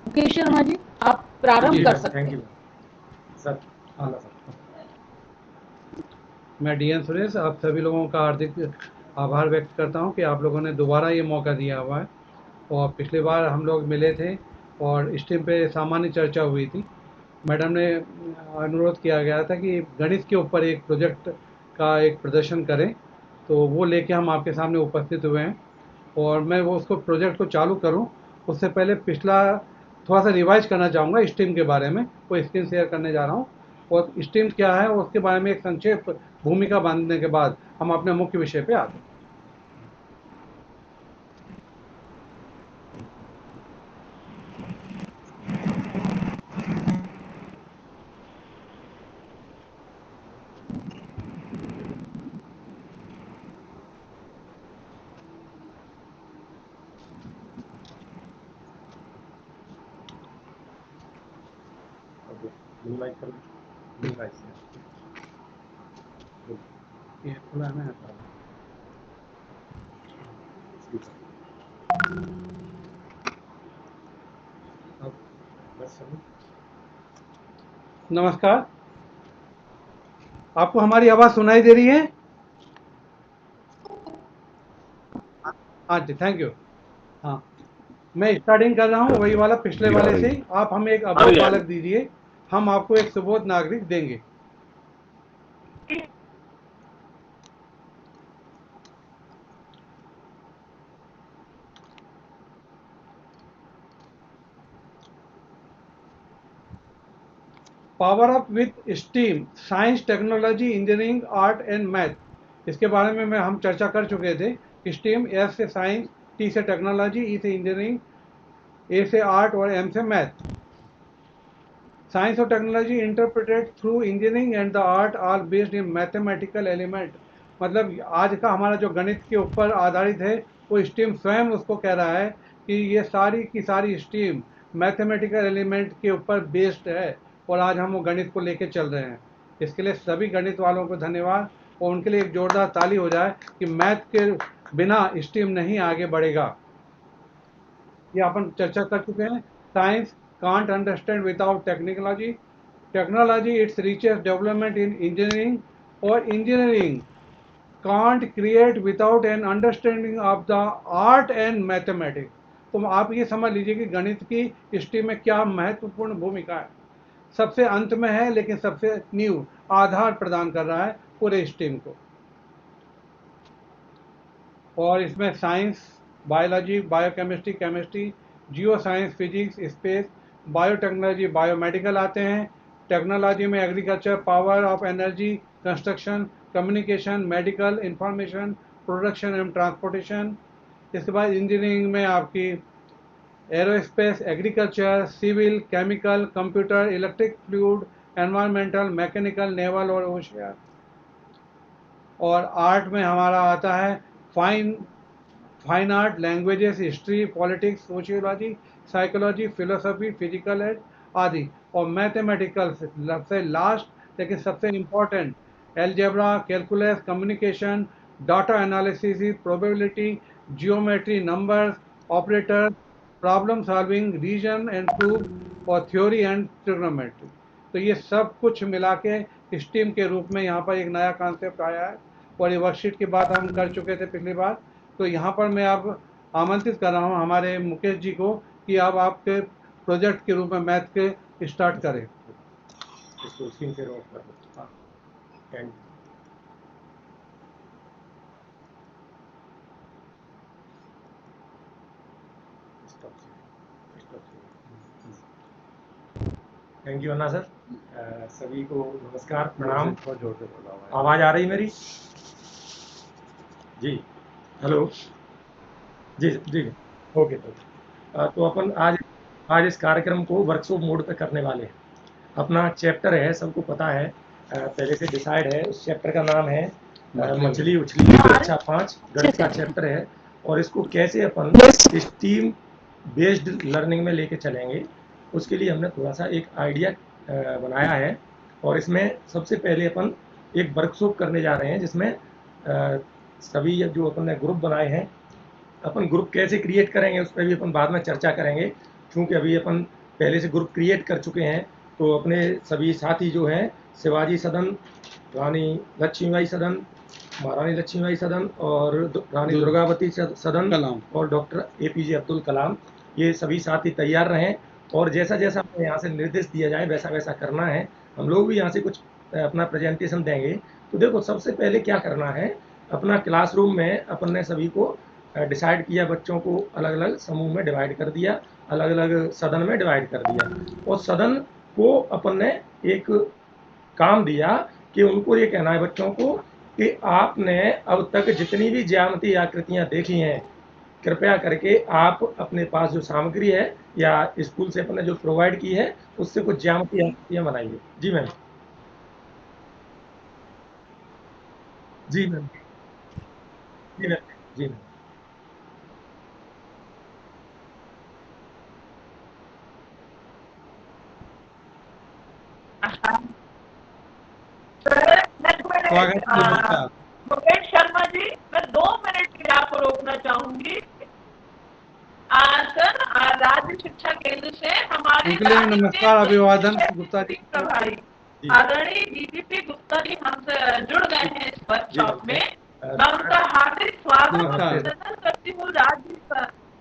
मुकेश शर्मा जी, आप प्रारंभ कर सकते थैंक हैं। You sir. आला सर। मैं डीएन सुरेश आप सभी लोगों का हार्दिक आभार व्यक्त करता हूं कि आप लोगों ने दोबारा ये मौका दिया हुआ है। और पिछली बार हम लोग मिले थे और स्टीम पे सामान्य चर्चा हुई थी। मैडम ने अनुरोध किया गया था कि गणित के ऊपर एक प्रोजेक्ट का एक प्रदर्शन करें, तो वो लेके हम आपके सामने उपस्थित हुए हैं। और मैं वो उसको प्रोजेक्ट को चालू करूं उससे पहले पिछला थोड़ा सा रिवाइज करना चाहूँगा स्टीम के बारे में। वो स्क्रीन शेयर करने जा रहा हूँ और स्टीम क्या है उसके बारे में एक संक्षेप भूमिका बांधने के बाद हम अपने मुख्य विषय पे आते हैं। ये खुला है ना? नमस्कार, आपको हमारी आवाज सुनाई दे रही है? हाँ जी, थैंक यू। हाँ, मैं स्टार्टिंग कर रहा हूँ वही वाला पिछले वाले से। आप हमें एक अबोध बालक दीजिए, हम आपको एक सुबोध नागरिक देंगे। Power up with STEAM, science technology engineering art and math. इसके बारे में हम चर्चा कर चुके थे। स्टीम, एस से साइंस, टी से टेक्नोलॉजी, ई से इंजीनियरिंग, ए से आर्ट और एम से मैथ। साइंस और technology interpreted through engineering and the art are based in mathematical element. मतलब आज का हमारा जो गणित के ऊपर आधारित है वो स्टीम स्वयं उसको कह रहा है कि ये सारी की सारी स्टीम मैथमेटिकल एलिमेंट के ऊपर बेस्ड है। और आज हम वो गणित को लेके चल रहे हैं। इसके लिए सभी गणित वालों को धन्यवाद और उनके लिए एक जोरदार ताली हो जाए कि मैथ के बिना स्टीम नहीं आगे बढ़ेगा। ये अपन चर्चा कर चुके हैं। Science can't understand without technology, technology it's richest development in engineering और engineering can't create without an understanding of the art and mathematics. तो आप ये समझ लीजिए कि गणित की स्ट्रीम में क्या महत्वपूर्ण भूमिका है। सबसे अंत में है लेकिन सबसे नींव आधार प्रदान कर रहा है पूरे स्ट्रीम को। और इसमें science, biology, biochemistry, chemistry, geo science, physics, space, biotechnology, biomedical आते हैं। टेक्नोलॉजी में agriculture, power of energy, construction, communication, medical, information, production and transportation. इसके बाद इंजीनियरिंग में आपकी aerospace, agriculture, civil, chemical, computer, electric fluid, environmental, mechanical, naval और ocean. और art में हमारा आता है fine art, languages, history, politics, sociology, psychology, philosophy, physical ed आदि। और मैथमेटिकल सबसे लास्ट लेकिन सबसे important, algebra, calculus, communication, data analysis, probability, geometry, numbers, operator, problem solving, reason and proof और थ्योरी एंड ट्रिग्नोमेट्री। तो ये सब कुछ मिला के स्टीम के रूप में यहाँ पर एक नया कॉन्सेप्ट आया है। और ये वर्कशीट की बात हम कर चुके थे पिछली बार। तो यहाँ पर मैं अब आमंत्रित कर रहा हूँ हमारे मुकेश जी को कि अब आपके प्रोजेक्ट के रूप में मैथ के स्टार्ट करें। इसको स्क्रीन शेयर ऑफ कर दो। हाँ, थैंक यू अन्ना सर। सभी को नमस्कार, प्रणाम। बहुत जोर से बोला हुआ है। आवाज आ रही मेरी? जी, हेलो जी जी, ओके। तो अपन आज इस कार्यक्रम को वर्कशॉप मोड पे करने वाले हैं। अपना चैप्टर है, सबको पता है, पहले से डिसाइड है। उस चैप्टर का नाम है मछली उछली कक्षा 5, गणित का चैप्टर है। और इसको कैसे अपन स्टीम बेस्ड लर्निंग में लेके चलेंगे, उसके लिए हमने थोड़ा सा एक आइडिया बनाया है। और इसमें सबसे पहले अपन एक वर्कशॉप करने जा रहे हैं, जिसमें सभी जो अपन ने ग्रुप बनाए हैं, अपन ग्रुप कैसे क्रिएट करेंगे उस पर भी अपन बाद में चर्चा करेंगे। चूंकि अभी अपन पहले से ग्रुप क्रिएट कर चुके हैं, तो अपने सभी साथी जो हैं, शिवाजी सदन, रानी लक्ष्मीबाई सदन, महारानी लक्ष्मीबाई सदन और रानी दुर्गावती सदन कलाम और डॉक्टर APJ अब्दुल कलाम, ये सभी साथी तैयार रहें और जैसा जैसा हमें यहाँ से निर्देश दिया जाए वैसा वैसा करना है। हम लोग भी यहाँ से कुछ अपना प्रेजेंटेशन देंगे। तो देखो, सबसे पहले क्या करना है, अपना क्लासरूम में अपन ने सभी को डिसाइड किया, बच्चों को अलग अलग समूह में डिवाइड कर दिया, अलग अलग सदन में डिवाइड कर दिया और सदन को अपन ने एक काम दिया कि उनको ये कहना है बच्चों को कि आपने अब तक जितनी भी ज्यामितीय आकृतियां देखी हैं, कृपया करके आप अपने पास जो सामग्री है या स्कूल से अपने जो प्रोवाइड की है उससे कुछ ज्यामितीय आकृतियां बनाइए। जी मैम। जी मैम। जी मैम। जी मैम। स्वागत है, नमस्कार। मुकेश शर्मा जी, मैं 2 मिनट के लिए आपको रोकना चाहूंगी। सर, राज्य शिक्षा केंद्र से हमारे उनके लिए नमस्कार, अभिवादन गुप्ता जी। प्रभारी आदरणीय DGP गुप्ता जी हमसे जुड़ गए हैं इस वर्कशॉप में। मैं उनका हार्दिक स्वागत अभिनंदन करती हूँ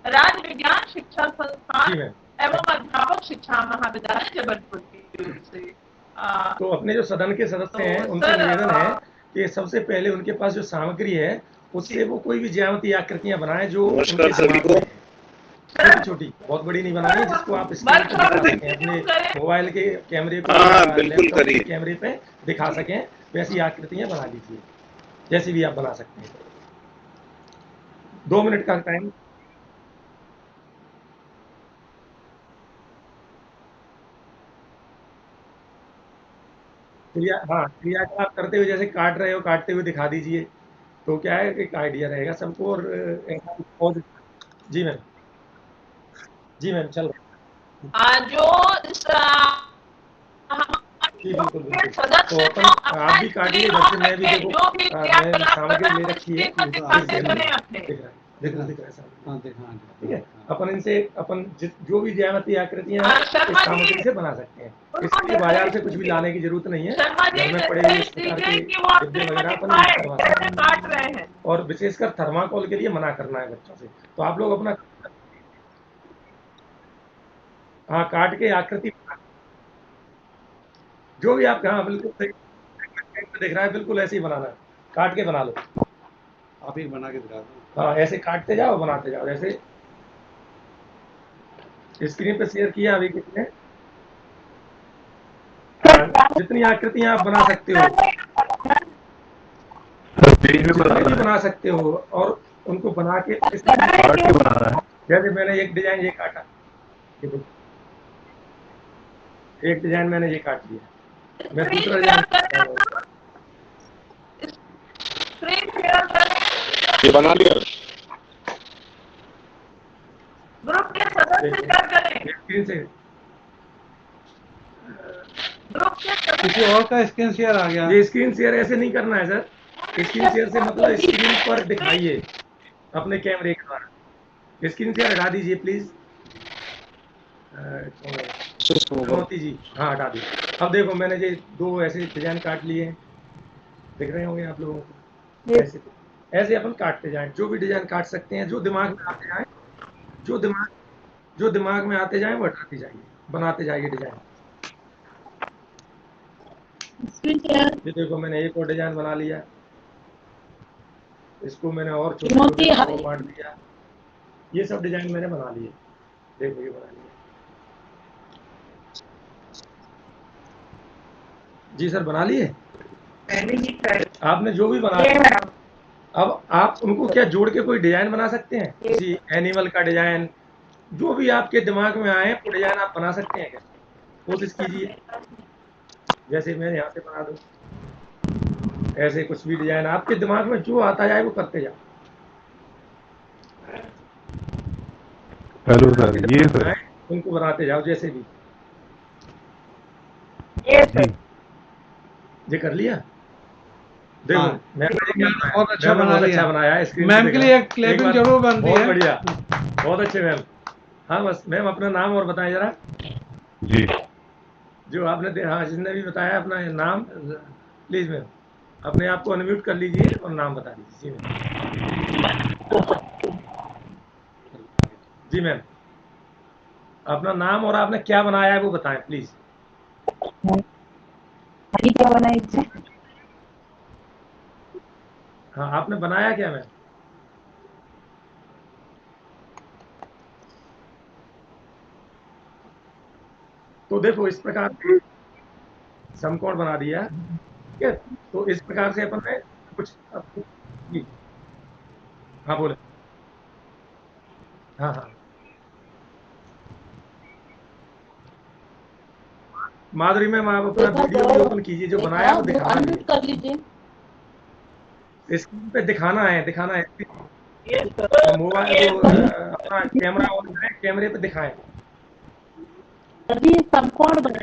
राज्य विज्ञान शिक्षा संस्थान एवं अध्यापक शिक्षा महाविद्यालय जबलपुर की ओर से। तो अपने जो सदन के सदस्य हैं उनसे निवेदन है कि सबसे पहले उनके पास जो सामग्री है उससे वो कोई भी ज्यामितीय आकृतियां बनाएं जो उनके सभी को छोटी छोटी, बहुत बड़ी नहीं बनानी, जिसको आप स्क्रीन पर दिखा सकें, अपने मोबाइल के कैमरे पे, लैपटॉप के कैमरे पे दिखा सकें, वैसी आकृतियां बना लीजिए, जैसी भी आप बना सकते हैं। 2 मिनट का टाइम। क्रियाकलाप करते हुए जैसे काट रहे हो, काटते हुए दिखा दीजिए, तो क्या है कि एक आइडिया रहेगा सबको और जी मैम। जी मैम, चल रहा जो जी बिल्कुल बिल्कुल। तो अपन आप भी काटिए, जैसे मैं भी देखो मैं सामग्री ले रखी है, दिख रहा है सामग्री, ठीक है। अपन इनसे अपन जो भी ज्यामितीय आकृतियां हैं इस सामग्री से बना सकते हैं, इसके बाजार से कुछ भी लाने की जरूरत नहीं है, घर में पड़े हुए इस प्रकार के डिब्बे वगैरह अपन यूज करवा सकते हैं। और विशेषकर थर्माकोल के लिए मना करना है बच्चों से, तो आप लोग अपना हाँ काट के आकृति जो भी आप, हाँ बिल्कुल सही दिख रहा है, बिल्कुल ऐसे ही बनाना है, काट के बना लो। आप ही बना के दिखा दो। हाँ, ऐसे काटते जाओ, बनाते जाओ, जैसे स्क्रीन पे शेयर किया अभी कितने, जितनी आकृतियां आप बना सकते हो, जितनी भी बना सकते हो, और उनको बना के जैसे मैंने एक डिजाइन ये काटा, एक डिजाइन मैंने ये काट लिया, मैं दूसरा डिजाइन ये बना लिया। ग्रुप के सदस्य शेयर करें, स्क्रीन से ग्रुप के किसी और का स्क्रीन शेयर आ गया। ये स्क्रीन शेयर ऐसे नहीं करना है सर, स्क्रीन शेयर से मतलब स्क्रीन पर दिखाइए अपने कैमरे के द्वारा। स्क्रीन शेयर हटा दीजिए प्लीज, मोती जी, हाँ हटा दीजिए। अब देखो मैंने ये 2 ऐसे डिजाइन काट लिए हैं, दिख रहे होंगे आप लोगों को, ऐसे ऐसे अपन काटते जाएं, जो भी डिजाइन काट सकते हैं, जो दिमाग में आते जाएं, जो दिमाग में आते जाएं वो हटाते जाइए, बनाते जाइए डिजाइन। ये देखो मैंने एक और डिजाइन बना लिया, इसको मैंने और छोटे बांट दिया, ये सब डिजाइन मैंने बना लिए, देखो ये बना लिया। जी सर, बना लिए आपने जो भी बना लिया। अब आप उनको क्या जोड़ के कोई डिजाइन बना सकते हैं, किसी एनिमल का डिजाइन, जो भी आपके दिमाग में आए वो डिजाइन आप बना सकते हैं क्या, कोशिश कीजिए। जैसे मैं यहाँ से बना दूं, ऐसे कुछ भी डिजाइन आपके दिमाग में जो आता जाए वो करते जाओ। हेलो सर, ये सर उनको बनाते जाओ जैसे भी। ये कर लिया, देखो हाँ, बहुत अच्छा बनाया, मैम के लिए एक क्लेपिंग जरूर बनती है। बहुत बढ़िया, बहुत अच्छे मैम, हाँ बस मैम अपना नाम और बताएं जरा। जी जो आपने हाँ जिसने भी बताया अपना नाम प्लीज मैम अपने आप को अनम्यूट कर लीजिए और नाम बता दीजिए। जी मैम। जी मैम अपना नाम और आपने क्या बनाया है वो बताएं प्लीज। क्या बना इससे? हाँ आपने बनाया क्या मैम? तो देखो इस प्रकार से समकोण बना दिया, ठीक है। तो इस प्रकार से अपन ने कुछ जी हाँ बोले। हाँ हाँ माधुरी मैम आप अपना वीडियो भी ओपन कीजिए, जो बनाया वो दिखाना भी अनम्यूट कर लीजिए। है, स्क्रीन पे दिखाना है Yes, sir. मोबाइल Yes, वो अपना कैमरा ऑन करें, कैमरे पे दिखाएं। अभी समकोण बना।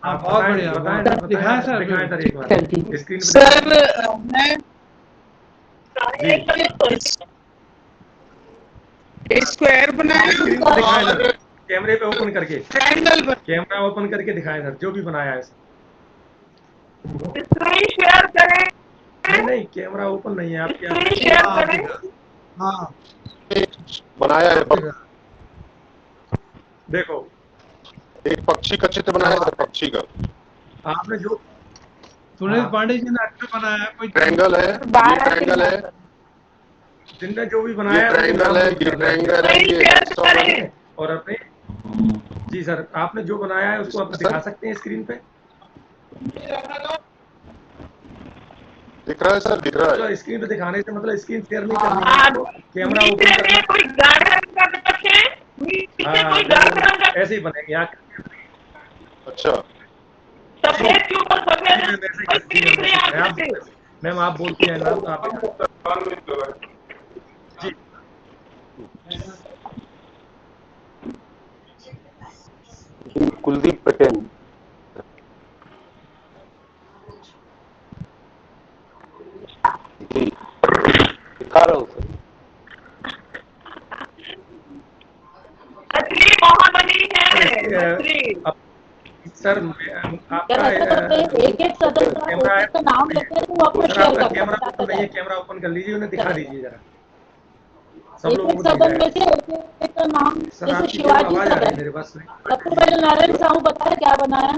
हाँ आप बहुत बढ़िया, बताएं बहुत सर, दिखाएं सर, दिखाएं सर एक बार कर दीजिए। स्क्रीन पे सर मैं स्क्वायर बनाया स्क्रीन पे दिखाएं सर, और कैमरे पे ओपन करके ट्रायंगल कैमरा ओपन करके दिखाएं सर, जो भी बनाया है सर। स्क्रीन शेयर करें, नहीं कैमरा ओपन नहीं है आपके स्क्रीन यहाँ। शेयर हाँ करें। हाँ बनाया है, देखो एक पक्षी का चित्र बनाया है, पक्षी का आपने जो सुनील हाँ। पांडे जी ने अच्छा बनाया है। कोई ट्रायंगल है, ये ट्रायंगल है, जिनने जो भी ये बनाया है, ट्रायंगल है, ये ट्रायंगल है, ये हेक्सागन है। और अपने जी सर आपने जो बनाया है उसको आप दिखा सकते हैं स्क्रीन पे। दिख रहा है सर, दिख रहा है। तो स्क्रीन पे दिखाने से मतलब स्क्रीन शेयर नहीं करनी है हाँ, आपको, कैमरा ओपन नीचे करना में कोई गाढ़ा रंग का रखें, नीचे कोई गाढ़ा रंग का ऐसे ही बनेंगे आप। अच्छा सफेद के ऊपर सफेद जी, मैम, ऐसे ही दिख रही है मैम आकृति। मैम आप बोलती हैं नाम आप जी कुलदीप पटेल। जी दिखा रहा हूँ सर। मछली महाबली है, मछली। सर क्या ऐसा करते हैं, एक एक सदस्य का कैमरा है, एक का नाम लेते हैं तो वो आपको सर शेयर आपका कर कैमरा सकता ओपन नहीं है, कैमरा ओपन कर लीजिए, उन्हें दिखा दीजिए जरा, सब एक लोगों एक को दिख सदन रहा में है। से एक का नाम, सर जैसे आपकी शिवाजी आवाज आ रही है सदन। मेरे पास। सबसे पहले नारायण साहू बताया क्या बनाया।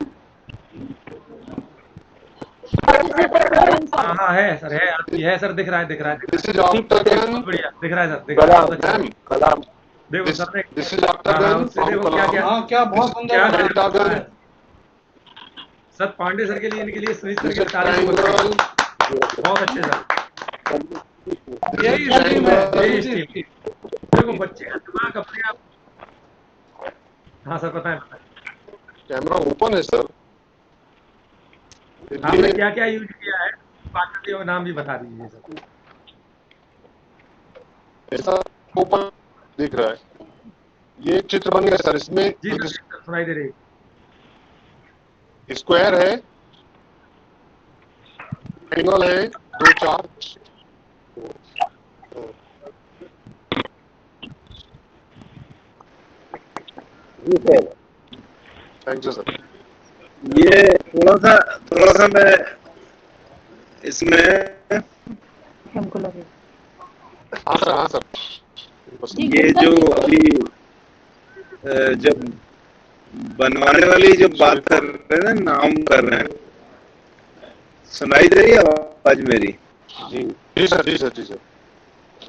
शिवाजी सदन, नारायण हाँ साहू। हाँ है सर, है आपकी है सर, दिख रहा है दिख रहा है दिस इज आफ्टर बहुत बढ़िया दिख रहा है सर, दिख रहा है कलाम, बहुत अच्छा। मैम कलाम। देखो सर ने दिस इज आफ्टर हाँ उससे देखो क्या क्या हाँ क्या बहुत सुंदर क्या बनाया। क्या है। सर पांडे सर के लिए, इनके लिए सुनील सर दिस के इज तारीफ हो ट्रायंगल, बहुत अच्छे सर। यही दिस स्कीम इज है, यही यही स्कीम। स्कीम। देखो बच्चे का दिमाग अपने आप। हाँ सर बताएं कैमरा ओपन है सर। आपने ये क्या क्या यूज किया है, पाठ्यक्रम का नाम भी बता दीजिए सर। ऐसा ओपन दिख रहा है, ये चित्र बन गया सर। इसमें जी एक सर सुनाई दे रही है। स्क्वायर है, ट्रायंगल है, 2 4 थैंक यू सर। ये थोड़ा सा मैं इसमें हमको लगे हाँ सर, हाँ सर। बस ये जो अभी जब बनवाने वाली जो बात कर रहे हैं ना, नाम कर रहे हैं, सुनाई दे रही है आवाज मेरी? जी जी सर, जी सर, जी सर।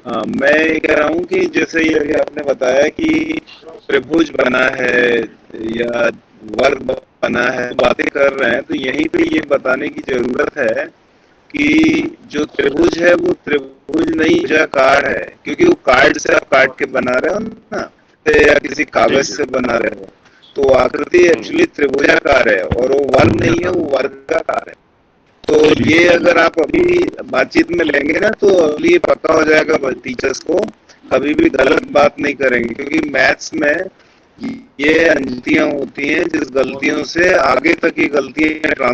हाँ, मैं ये कह रहा हूँ कि जैसे ये अभी आपने बताया कि त्रिभुज बना है या वर्ग बना है, बातें कर रहे हैं, तो यहीं पे ये बताने की जरूरत है कि जो त्रिभुज है वो त्रिभुज नहीं त्रिभुजाकार है, क्योंकि वो कार्ड से आप काट के बना रहे हो ना, या किसी कागज से बना रहे हो, तो आकृति एक्चुअली त्रिभुजाकार है और वो वर्ग नहीं है, वो वर्गाकार है। तो ये अगर आप अभी बातचीत में लेंगे ना तो अभी ये पक्का हो जाएगा टीचर्स को, कभी भी गलत बात नहीं करेंगे, क्योंकि मैथ्स में ये गलतियां होती हैं जिस गलतियों से आगे तक ये गलतियां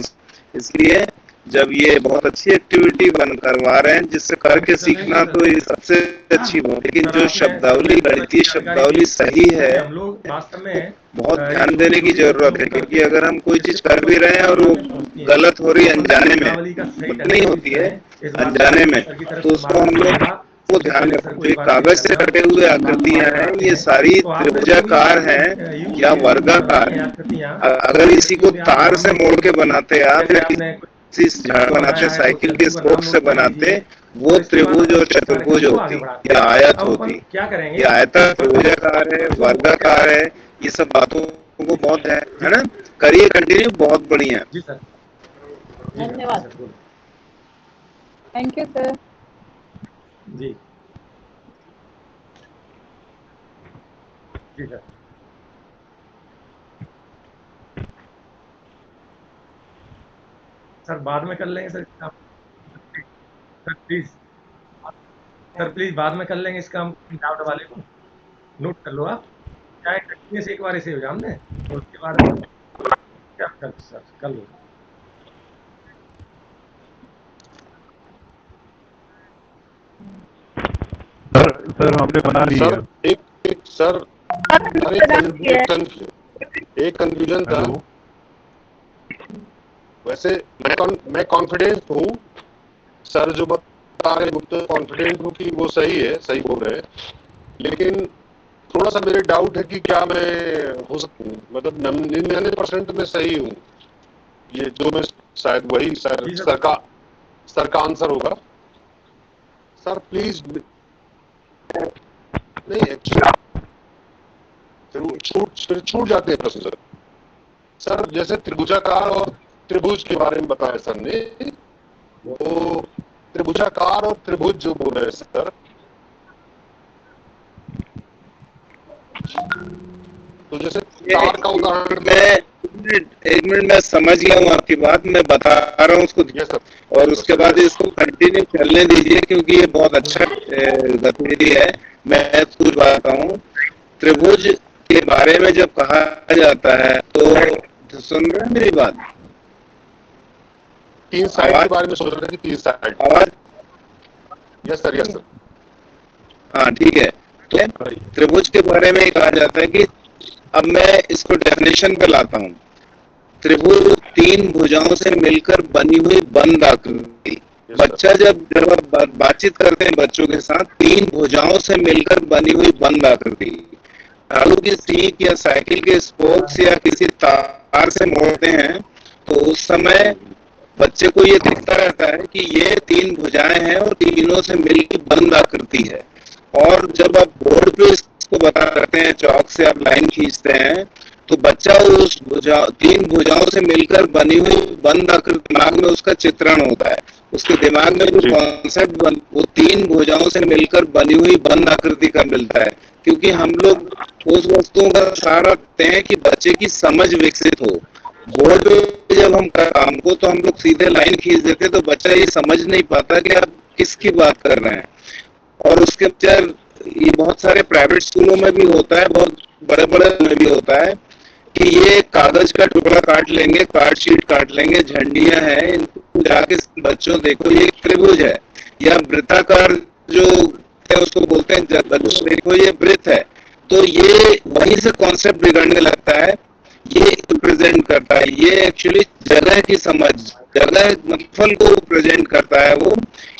इसलिए जब ये बहुत अच्छी एक्टिविटी बन करवा रहे हैं जिससे करके सीखना तो ये सबसे अच्छी बात, लेकिन जो शब्दावली गणितीय शब्दावली सही है हम लोग वास्तव में बहुत ध्यान देने की जरूरत है, क्योंकि अगर हम कोई चीज कर भी रहे हैं और वो गलत हो रही है अनजाने में, नहीं होती है अनजाने में, तो उसको हम लोग को ध्यान रखें। जो कागज से कटे हुए आकृतियां हैं ये सारी त्रिभुजाकार हैं या वर्गाकार। अगर इसी को तार से मोड़ के बनाते आप या किसी झाड़ बनाते, साइकिल के स्पोक से बनाते, वो त्रिभुज और चतुर्भुज होती या आयत होती। ये आयता त्रिभुजाकार है, वर्गाकार है, ये सब बातों को बहुत है ना। करिए कंटिन्यू, बहुत बढ़िया। जी सर, धन्यवाद। Thank you sir. जी जी सर। सर बाद में कर लेंगे सर काम। सर प्लीज, सर प्लीज बाद में कर लेंगे इस काम, डाउट वाले को नोट कर लो आप, चाहे कंटिन्यूस एक बार इसे हो जाए हमने, और उसके बाद क्या कर लो। सर हमने बना ली है। सर एक सर एक कंफ्यूजन था। वैसे मैं कॉन्फिडेंस हूँ सर, जो बता रहे हैं कॉन्फिडेंट हूँ कि वो सही है, सही बोल रहे हैं, लेकिन थोड़ा सा मेरे डाउट है कि क्या मैं हो सकता हूँ, मतलब 99% में सही हूँ, ये जो मैं शायद वही सर का आंसर होगा। सर प्लीज, नहीं एक्चुअली छूट जाते हैं प्रश्न सर। जैसे त्रिभुजाकार और त्रिभुज के बारे में बताया सर ने, वो त्रिभुजाकार और त्रिभुज जो बोल रहे हैं सर, तो जैसे तार का उदाहरण एक मिनट मैं समझ गया हूँ आपकी बात, मैं बता रहा हूँ उसको और उसके बाद इसको कंटिन्यू चलने दीजिए, क्योंकि ये बहुत अच्छा गतिविधि है। मैं कुछ बात हूँ त्रिभुज के बारे में जब कहा जाता है तो सुन रहे हैं मेरी बात? 3 साइड के बारे में सोच रहे थे, 3 साइड आवाज? Yes sir. हाँ ठीक है। तो त्रिभुज के बारे में कहा जाता है कि, अब मैं इसको डेफिनेशन पे लाता हूँ। त्रिभुज 3 भुजाओं से मिलकर बनी हुई बंद आकृति। बच्चा जब बातचीत करते हैं बच्चों के साथ, 3 भुजाओं से मिलकर बनी हुई बंद आकृति, आलू की सीख या साइकिल के स्पोक्स या किसी तार से मोड़ते हैं तो उस समय बच्चे को ये दिखता रहता है कि ये 3 भुजाएं हैं और तीनों से मिलकर बंद आकृति है। और जब आप बोर्ड पे इसको बता करते हैं, चौक से आप लाइन खींचते हैं, तो बच्चा उस 3 भुजाओं से मिलकर बनी हुई बंद आकृति, दिमाग में उसका चित्रण होता है, उसके दिमाग में जो कॉन्सेप्ट वो 3 भुजाओं से मिलकर बनी हुई बंद आकृति का मिलता है। क्योंकि हम लोग उस वस्तुओं का सहारा देते हैं कि बच्चे की समझ विकसित हो। बोर्ड पे जब हम काम को, तो हम लोग सीधे लाइन खींच देते, तो बच्चा ये समझ नहीं पाता कि आप किसकी बात कर रहे हैं। और उसके बाद ये बहुत सारे प्राइवेट स्कूलों में भी होता है, बहुत बड़े बड़े में भी होता है कि ये कागज का टुकड़ा काट लेंगे, कार्ड शीट काट लेंगे, झंडियां हैं, इनको जाके बच्चों देखो ये त्रिभुज है, या वृत्ताकार जो है उसको बोलते हैं धनुष, देखो ये वृत्त है। तो ये वहीं से कॉन्सेप्ट बिगड़ने लगता है। ये प्रेजेंट करता है, ये एक्चुअली जगह की समझ, जगह मतफल को प्रेजेंट करता है वो,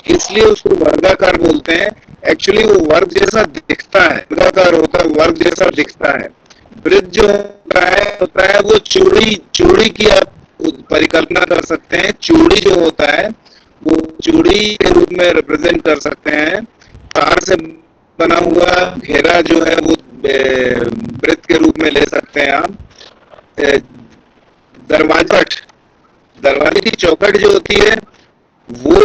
इसलिए उसको वर्गाकार बोलते हैं। एक्चुअली वो वर्ग जैसा दिखता है, वर्गाकार होता है, वर्ग जैसा दिखता है। वृत्त जो होता है वो चूड़ी की आप परिकल्पना कर सकते हैं। चूड़ी जो होता है वो चूड़ी के रूप में रिप्रेजेंट कर सकते हैं। तार से बना हुआ घेरा जो है वो वृत्त के रूप में ले सकते हैं आप। दरवाजे की चौखट जो होती है वो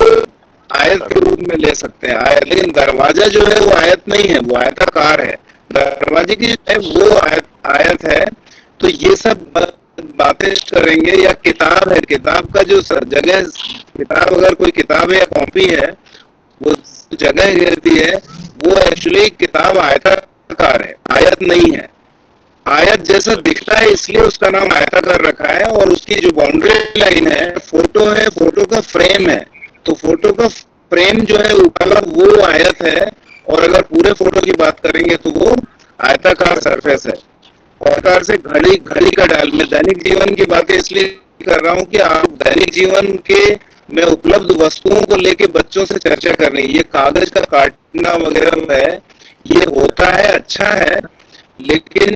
आयत के रूप में ले सकते हैं आयत, लेकिन दरवाजा जो है वो आयत नहीं है, वो आयताकार है। दरवाजे की है वो आयत है। तो ये सब बातें करेंगे। या किताब है, किताब का जो जगह, किताब अगर कोई किताब है या कॉपी है, वो जगह घेरती है, वो एक्चुअली किताब आयताकार है, आयत नहीं है। आयत जैसा दिखता है इसलिए उसका नाम आयताकार रखा है, और उसकी जो बाउंड्री लाइन है फोटो का फ्रेम है, तो फोटो का फ्रेम जो है ऊपर वो आयत है, और अगर पूरे फोटो की बात करेंगे तो वो आयताकार सरफेस है। और प्रकार से घड़ी का डायल, मैं दैनिक जीवन की बातें इसलिए कर रहा हूँ कि आप दैनिक जीवन के में उपलब्ध वस्तुओं को लेके बच्चों से चर्चा कर रही है। ये कागज का काटना वगैरह है, ये होता है, अच्छा है, लेकिन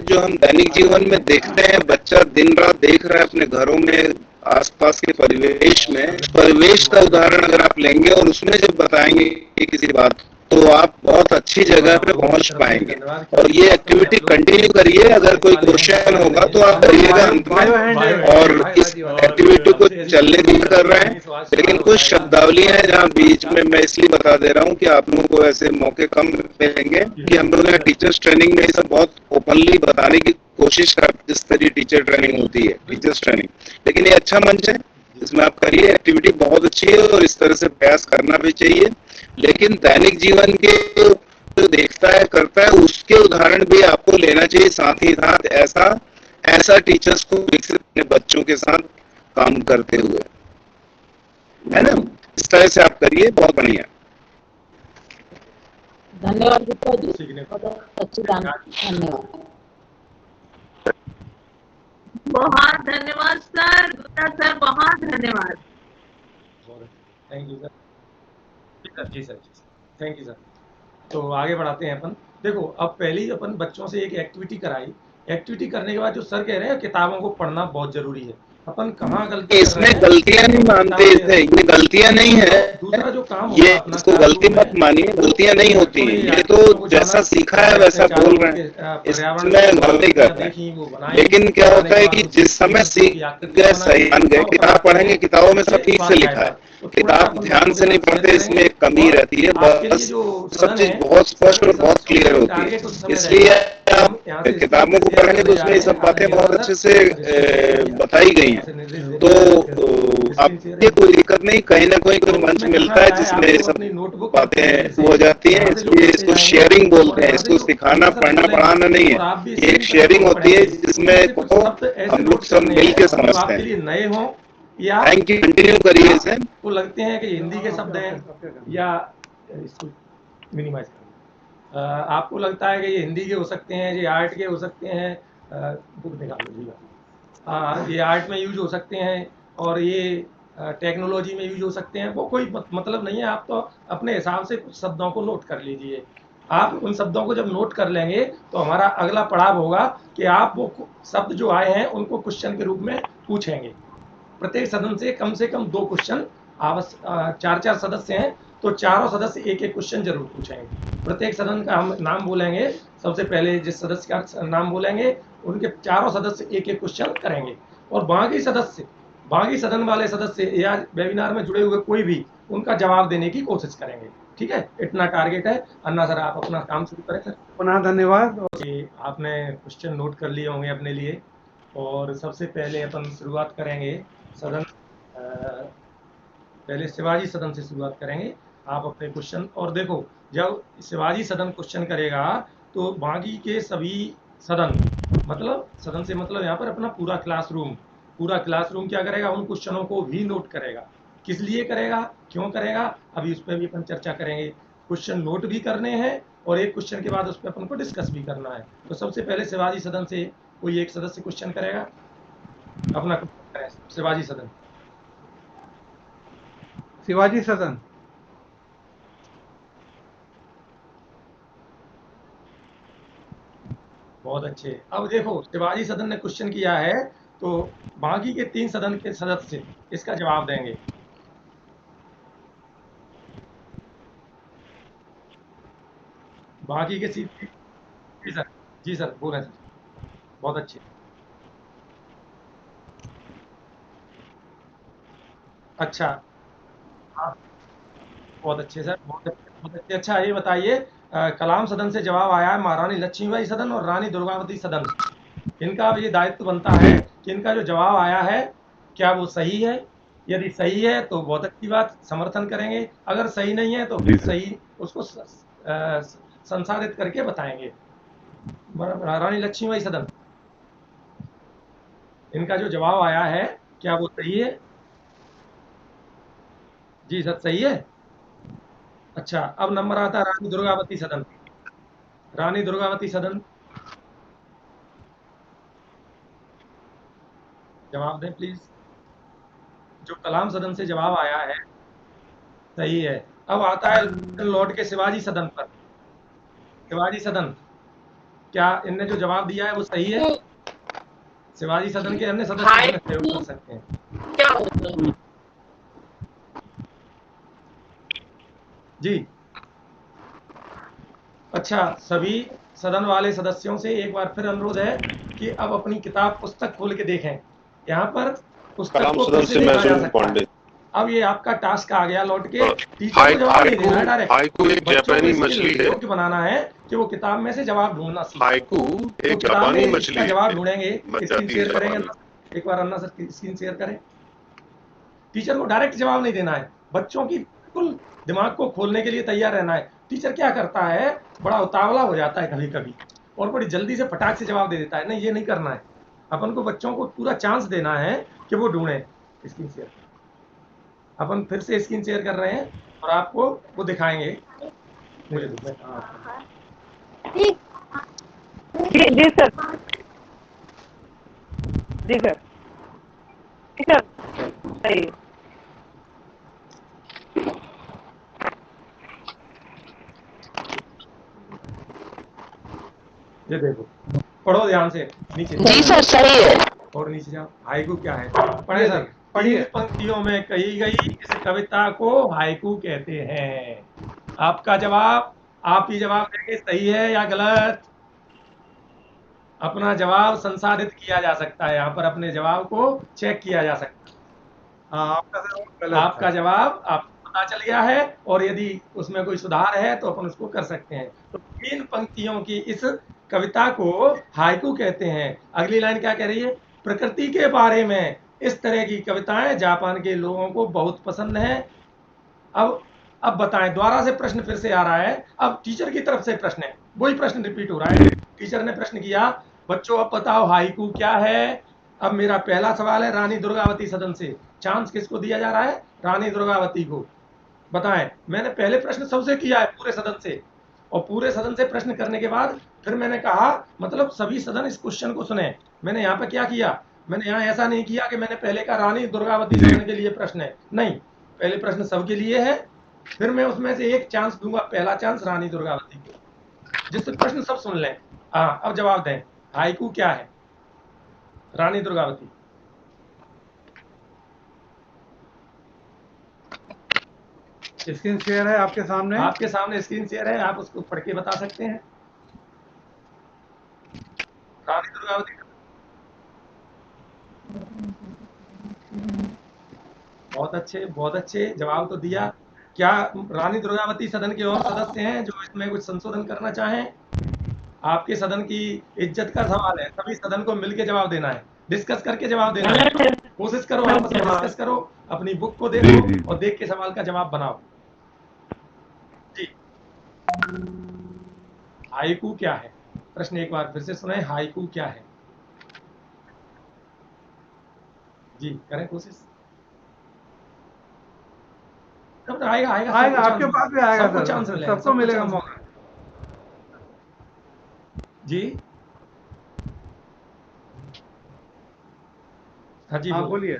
जो हम दैनिक जीवन में देखते हैं, बच्चा दिन रात देख रहा है अपने घरों में, आसपास के परिवेश का उदाहरण अगर आप लेंगे और उसमें जब बताएंगे किसी बात, तो आप बहुत अच्छी जगह पे पहुंच पाएंगे। और ये एक्टिविटी कंटिन्यू करिए, अगर कोई क्वेश्चन होगा तो आप करिएगा अंत में। और इस एक्टिविटी को चलने भी कर रहे हैं, लेकिन कुछ शब्दावली है जहाँ बीच में मैं इसलिए बता दे रहा हूँ कि आप लोगों को ऐसे मौके कम मिलेंगे, कि हम लोग टीचर्स ट्रेनिंग में सब बहुत ओपनली बताने की कोशिश करते, जिस तरह टीचर ट्रेनिंग होती है, टीचर्स ट्रेनिंग। लेकिन ये अच्छा मंच है, इसमें आप करिए, एक्टिविटी बहुत अच्छी है और इस तरह से प्रयास करना भी चाहिए। लेकिन दैनिक जीवन के जो देखता है करता है उसके उदाहरण भी आपको लेना चाहिए, साथ ही साथ ऐसा टीचर्स को विकसित अपने बच्चों के साथ काम करते हुए, है ना, इस तरह से आप करिए, बहुत बढ़िया। धन्यवाद गुप्ता जी, बहुत अच्छी जानकारी, धन्यवाद। बहुत धन्यवाद सर, गुप्ता सर, बहुत धन्यवाद। Thank you sir. जी सर, थैंक यू सर। तो आगे बढ़ाते हैं अपन। देखो, अब पहले ही अपन बच्चों से एक एक्टिविटी कराई, एक्टिविटी करने के बाद जो सर कह रहे हैं किताबों को पढ़ना बहुत जरूरी है। अपन कहाँ गलती इसमें गलतियां नहीं मानते थे, ये गलतियां नहीं है, दूसरा जो काम ये इसको गलती मत मानिए, गलतियां नहीं होती हैं, ये तो जैसा सीखा है वैसा बोल रहे हैं, इसमें गलती करते हैं। लेकिन क्या होता है कि जिस समय सीख गए, सही मान गए, किताब पढ़ेंगे, किताबों में सब ठीक से लिखा है, किताब ध्यान से नहीं पढ़ते, इसमें एक कमी रहती है, बस सब चीज बहुत स्पष्ट और बहुत क्लियर होती है। इसलिए आप किताबों को पढ़ेंगे तो उसमें ये सब बातें बहुत अच्छे से बताई गई हैं। तो आपके कोई दिक्कत नहीं, कहीं ना कहीं कोई मंच मिलता है जिसमें ये सब बातें हो जाती हैं, इसलिए इसको शेयरिंग बोलते हैं। इसको सिखाना, पढ़ना, पढ़ाना नहीं है, ये एक शेयरिंग होती है जिसमें हम लोग सब मिल के समझते हैं। नए हो या थैंक यू, कंटिन्यू करिए इसे। को लगते हैं कि हिंदी के शब्द हैं या इसको मिनिमाइज करें, आपको लगता है कि ये हिंदी के हो सकते हैं, ये आर्ट के हो सकते हैं, बुक निकाल लीजिएगा, ये आर्ट में यूज हो सकते हैं और ये टेक्नोलॉजी में यूज हो सकते हैं, वो कोई मतलब नहीं है। आप तो अपने हिसाब से कुछ शब्दों को नोट कर लीजिए। आप उन शब्दों को जब नोट कर लेंगे तो हमारा अगला पड़ाव होगा कि आप वो शब्द जो आए हैं उनको क्वेश्चन के रूप में पूछेंगे। प्रत्येक सदन से कम 2 क्वेश्चन, 4 सदस्य हैं तो चारों सदस्य एक क्वेश्चन जरूर पूछेंगे। प्रत्येक सदन का हम नाम बोलेंगे, सबसे पहले जिस सदस्य का नाम बोलेंगे उनके चारों सदस्य एक क्वेश्चन करेंगे, और बाकी सदन वाले सदस्य या वेबिनार में जुड़े हुए कोई भी उनका जवाब देने की कोशिश करेंगे। ठीक है, इतना टारगेट है। अन्ना सर, आप अपना काम शुरू करें सर। पुनः धन्यवाद। आपने क्वेश्चन नोट कर लिए होंगे अपने लिए, और सबसे पहले अपन शुरुआत करेंगे सदन, पहले शिवाजी सदन से शुरुआत करेंगे। आप अपने क्वेश्चन, और देखो जब शिवाजी सदन क्वेश्चन करेगा तो बाकी के सभी सदन, मतलब सदन से मतलब यहाँ पर अपना पूरा क्लासरूम क्या करेगा, उन क्वेश्चनों को भी नोट करेगा। किस लिए करेगा, क्यों करेगा, अभी उस पर भी अपन चर्चा करेंगे। क्वेश्चन नोट भी करने हैं और एक क्वेश्चन के बाद उस पर अपन को डिस्कस भी करना है। तो सबसे पहले शिवाजी सदन से कोई एक सदस्य क्वेश्चन करेगा, अपना शिवाजी सदन। शिवाजी सदन, बहुत अच्छे। अब देखो, शिवाजी सदन ने क्वेश्चन किया है तो बाकी के 3 सदन के सदस्य इसका जवाब देंगे। बाकी के जी सर बोले सर, बहुत अच्छे। अच्छा, हाँ, बहुत अच्छे सर, बहुत अच्छे। अच्छा, ये बताइए, कलाम सदन से जवाब आया है महारानी लक्ष्मीबाई सदन और रानी दुर्गावती सदन। इनका ये दायित्व बनता है कि इनका जो जवाब आया है क्या वो सही है। यदि सही है तो बहुत अच्छी बात, समर्थन करेंगे। अगर सही नहीं है तो फिर सही उसको संसाधित करके बताएंगे। रानी लक्ष्मीबाई सदन, इनका जो जवाब आया है क्या वो सही है? जी सर सही है। अच्छा, अब नंबर आता है रानी दुर्गावती सदन। रानी दुर्गावती सदन, जवाब दें प्लीज। जो कलाम सदन से जवाब आया है सही है। अब आता है लौट के शिवाजी सदन पर। शिवाजी सदन, क्या इनने जो जवाब दिया है वो सही है? शिवाजी सदन के अन्य सदस्य इसमें सहयोग कर सकते हैं। क्या होता है? जी अच्छा, सभी सदन वाले सदस्यों से एक बार फिर अनुरोध है कि अब अपनी किताब पुस्तक खोल के देखें। यहाँ पर पुस्तक कलाम को सदन फिर से से देखा जा महसूम सकता है। पांडे। अब ये आपका टास्क आ गया लौट के, टीचर को जवाब नहीं देना है डायरेक्ट, हाइकू एक बच्चों को जापानी इसके मछली है। योग्य बनाना है कि वो किताब में से जवाब ढूंढना सीखे। हाइकू तो एक किताब में जापानी मछली इसका जवाब है। ढूंढेंगे। बच स्क्रीन जाती शेयर है करेंगे जापान में। एक बार अन्ना सर स्क्रीन शेयर करें। टीचर को डायरेक्ट जवाब नहीं देना है, बच्चों की बिल्कुल दिमाग को खोलने के लिए तैयार रहना है। टीचर क्या करता है, बड़ा उतावला हो जाता है कभी कभी और बड़ी जल्दी से फटाक से जवाब दे देता है। नहीं, ये नहीं करना है। अपन को बच्चों को पूरा चांस देना है कि वो ढूंढें। स्क्रीन शेयर, अपन फिर से स्क्रीन शेयर कर रहे हैं और आपको वो दिखाएंगे। मुझे दो, मैं कहाँ आता हूँ। जी जी सर, जी सर, जी सर सही है। ये देखो, पढ़ो ध्यान से नीचे। जी सर सही है। और नीचे जाओ। हाइकू क्या है? पढ़े सर। पढ़िए। 3 पंक्तियों में कही गई इस कविता को हाइकू कहते हैं। आपका जवाब, आप ही जवाब देंगे सही है या गलत। अपना जवाब संसाधित किया जा सकता है, यहाँ पर अपने जवाब को चेक किया जा सकता है। हाँ, आपका जवाब गलत आपका था। जवाब आपको पता चल गया है और यदि उसमें कोई सुधार है तो अपन उसको कर सकते हैं। तो 3 पंक्तियों की इस कविता को हाइकू कहते हैं। अगली लाइन क्या कह रही है? प्रकृति के बारे में इस तरह की कविताएं जापान के लोगों को बहुत पसंद है। अब बताएं, दोबारा से प्रश्न फिर से आ रहा है। अब टीचर की तरफ से प्रश्न है, वही प्रश्न रिपीट हो रहा है। टीचर ने प्रश्न किया, बच्चों अब बताओ हाइकू क्या है। अब मेरा पहला सवाल है रानी दुर्गावती सदन से। चांस किसको दिया जा रहा है? रानी दुर्गावती को। बताएं, मैंने पहले प्रश्न सबसे किया है पूरे सदन से, और पूरे सदन से प्रश्न करने के बाद फिर मैंने कहा मतलब सभी सदन इस क्वेश्चन को सुने। मैंने यहाँ पे क्या किया, मैंने यहाँ ऐसा नहीं किया कि मैंने पहले कहा रानी दुर्गावती सदन के लिए प्रश्न है, नहीं, पहले प्रश्न सबके लिए है, फिर मैं उसमें से एक चांस दूंगा, पहला चांस रानी दुर्गावती को, जिससे प्रश्न सब सुन लें। हाँ, अब जवाब दें, हाइकू क्या है? रानी दुर्गावती। स्क्रीन शेयर है आपके सामने। आपके सामने स्क्रीन शेयर है, आप उसको पढ़ के बता सकते हैं। रानी दुर्गावती, बहुत अच्छे जवाब तो दिया। क्या रानी दुर्गावती सदन के और सदस्य हैं जो इसमें कुछ संशोधन करना चाहें? आपके सदन की इज्जत का सवाल है, सभी सदन को मिलकर जवाब देना है, डिस्कस करके जवाब देना है। कोशिश करो, आपस में डिस्कस करो, अपनी बुक को देखो और देख के सवाल का जवाब बनाओ। जी, हाइकू क्या है? प्रश्न एक बार फिर से सुने, हाइकू क्या है? जी करें कोशिश। आएगा आएगा आएगा, आपके पास भी आएगा सबको सर, चांस मिलेगा, सबको मिलेगा मौका। जी हाँ जी, हाँ बोलिए।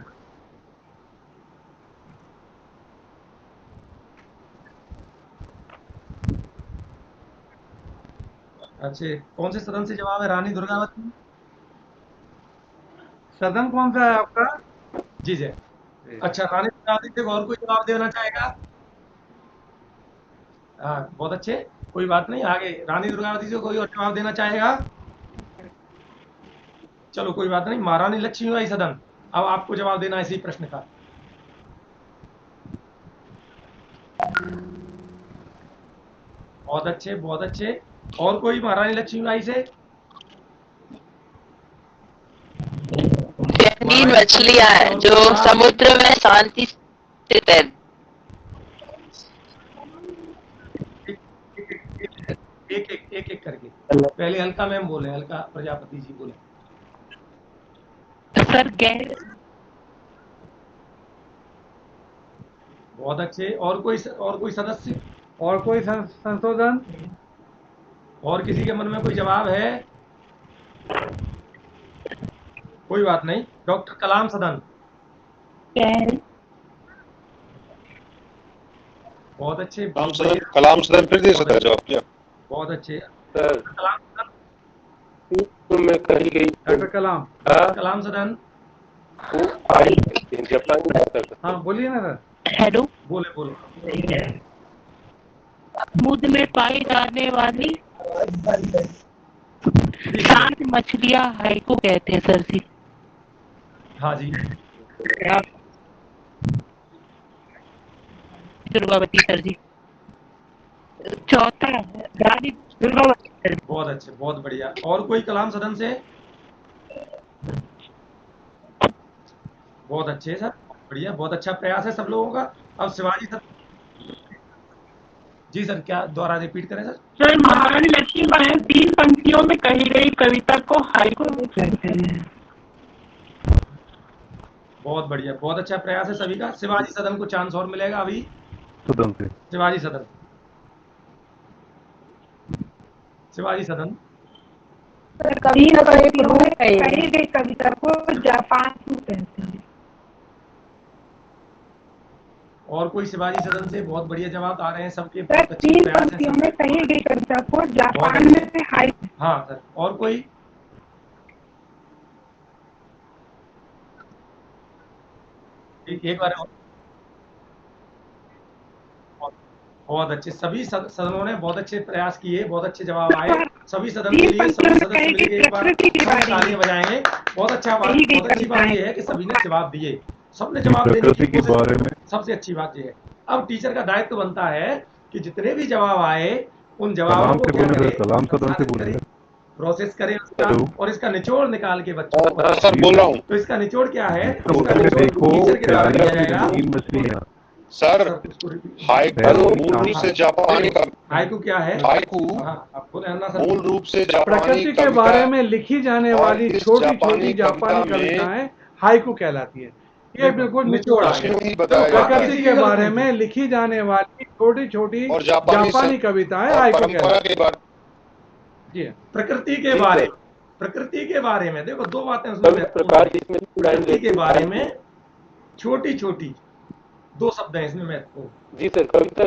अच्छा, कौन से सदन से जवाब है? रानी दुर्गावती। सदन कौन सा है आपका? जी जी। अच्छा, रानी दुर्गावती से और कोई जवाब देना चाहेगा? हाँ, बहुत अच्छे, कोई बात नहीं, आगे रानी दुर्गावती से कोई और जवाब देना चाहेगा? चलो कोई बात नहीं, महारानी लक्ष्मीबाई सदन। अब आपको जवाब देना है इसी प्रश्न का। बहुत अच्छे, बहुत अच्छे। और कोई महारानी लक्ष्मीबाई से? जंगली मछलियां हैं जो समुद्र में शांति से तैरती। एक एक करके। पहले अलका मैम बोले, अलका प्रजापति जी बोले। सर गैर बहुत अच्छे। और कोई सदस्य? और कोई संशोधन? और किसी के मन में कोई जवाब है? कोई बात नहीं। डॉक्टर कलाम सदन। गैर बहुत अच्छे। कलाम सदन फिर दे सकता है जवाब क्या? बहुत अच्छे। सर कलाम सदन। में कही गई डॉक्टर कलाम। कलाम सदन। हाँ बोलिए ना सर। हेलो, बोले बोले। समुद्र में पाई जाने वाली जी, शांत मछलियां हाइको कहते हैं सर जी। हाँ जी। दुर्गावती सर जी। चौथा रानी दुर्गावती सर जी। बहुत अच्छे, बहुत बढ़िया। और कोई कलाम सदन से? बहुत अच्छे सर, बहुत बढ़िया, बहुत अच्छा प्रयास है सब लोगों का। अब शिवाजी सर। जी सर, क्या दोबारा रिपीट करें सर? सर, महारानी लक्ष्मीबाई 3 पंक्तियों में कही गई कविता को हाइकू कहते हैं। बहुत बढ़िया, बहुत अच्छा प्रयास है सभी का। शिवाजी सदन को चांस और मिलेगा अभी। सदन से शिवाजी सदन। शिवाजी सदन। सर, तीन पंक्तियों में कही गई कविता को जापान कहते हैं। और कोई शिवाजी सदन से? बहुत बढ़िया जवाब आ रहे हैं सबके, सर, बहुत अच्छे 3 प्रयास है पंक्तियों सब। में कही गई कविता को बहुत जापान अच्छे। में हाइकू। हाँ सर, और कोई? एक बार और। बहुत अच्छे। सभी सदनों ने बहुत अच्छे प्रयास किए, बहुत अच्छे जवाब आए। सभी सदन के लिए सभी सदस्य मिलकर एक बार सभी तालियां बजाएंगे। बहुत अच्छा बात, बहुत अच्छी बात यह है कि सभी ने जवाब दिए। सबने जवाब देने प्रकृति की के बारे कोशिश। में सबसे अच्छी बात यह है, अब टीचर का दायित्व बनता है कि जितने भी जवाब आए उन जवाबों कलाम को से क्या बोले करें, सर, कलाम सदन से संसाधित बोले करें, सर। प्रोसेस करें उसका, हेलो। और इसका निचोड़ निकाल के बच्चों को हाँ बताएं। सर बोल रहा हूँ। तो इसका निचोड़ क्या है? इसका समुद्र में निचोड़ देखो टीचर के द्वारा दिया प्यारी सी जाएगा। रंगीन मछलियां। सर उसको repeat- हाइकू मूल रूप से जापानी हाइकू क्या है? हाइकू हाँ, आप बोले अन्ना सर। मूल रूप से जापानी प्रकृति के कविता बारे में लिखी जाने और वाली इस छोटी जापानी छोटी जापानी कविता में कविताएं हाइकू कहलाती है। ये देखो, बिल्कुल निचोड़ निचोड़ आ है। गया। ही बताया जाता प्रकृति है के बारे में लिखी जाने वाली छोटी छोटी और जापानी जापानी कविताएं और हाइकू परंपरा कहलाती के बारे जी है। प्रकृति के बारे, प्रकृति के बारे में देखो दो बातें उसमें महत्वपूर्ण हैं। प्रकृति के बारे में छोटी छोटी दो शब्द हैं इसमें महत्वपूर्ण। जी सर, कविता